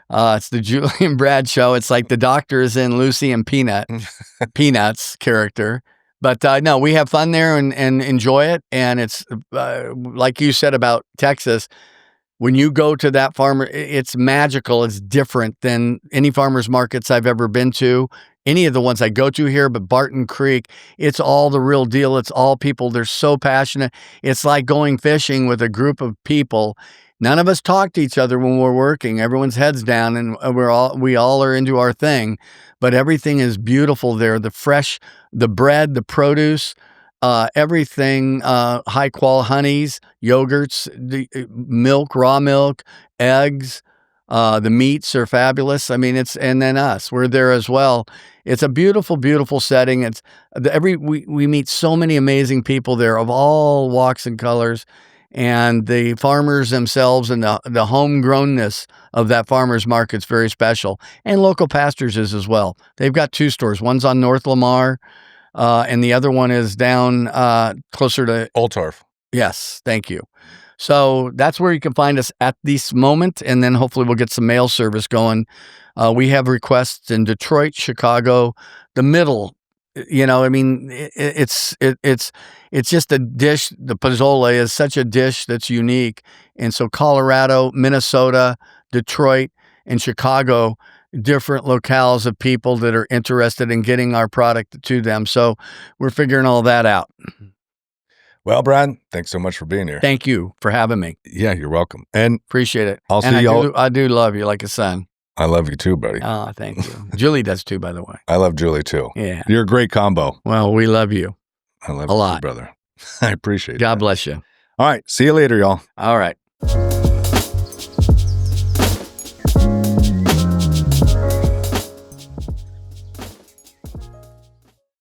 Speaker 2: It's the Julie and Brad show. It's like the doctor is in Lucy and Peanuts character. But no, we have fun there and enjoy it. And it's like you said about Texas, when you go to that farmer, it's magical. It's different than any farmers markets I've ever been to, any of the ones I go to here. But Barton Creek, it's all the real deal. It's all people. They're so passionate. It's like going fishing with a group of people. None of us talk to each other when we're working. Everyone's heads down, and we all are into our thing. But everything is beautiful there. The fresh, the bread, the produce, everything, high quality honeys, yogurts, the milk, raw milk, eggs. The meats are fabulous. I mean, and then us, we're there as well. It's a beautiful, beautiful setting. We meet so many amazing people there of all walks and colors. And the farmers themselves and the homegrownness of that farmer's market's very special. And local pastors is as well. They've got 2 stores. One's on North Lamar, and the other one is down closer to
Speaker 1: Old Tarf.
Speaker 2: Yes, thank you. So that's where you can find us at this moment, and then hopefully we'll get some mail service going. We have requests in Detroit, Chicago, the middle. You know, I mean, it's just a dish. The Pozole is such a dish that's unique. And so Colorado, Minnesota, Detroit, and Chicago, different locales of people that are interested in getting our product to them. So we're figuring all that out.
Speaker 1: Well, Brad, thanks so much for being here.
Speaker 2: Thank you for having me.
Speaker 1: Yeah, you're welcome. And
Speaker 2: appreciate it.
Speaker 1: I'll see y'all.
Speaker 2: I do love you like a son.
Speaker 1: I love you too, buddy.
Speaker 2: Oh, thank you. Julie does too, by the way.
Speaker 1: I love Julie too.
Speaker 2: Yeah.
Speaker 1: You're a great combo.
Speaker 2: Well, we love you.
Speaker 1: I love
Speaker 2: a
Speaker 1: you
Speaker 2: lot,
Speaker 1: too, brother. I appreciate it.
Speaker 2: God bless you.
Speaker 1: All right. See you later, y'all.
Speaker 2: All right.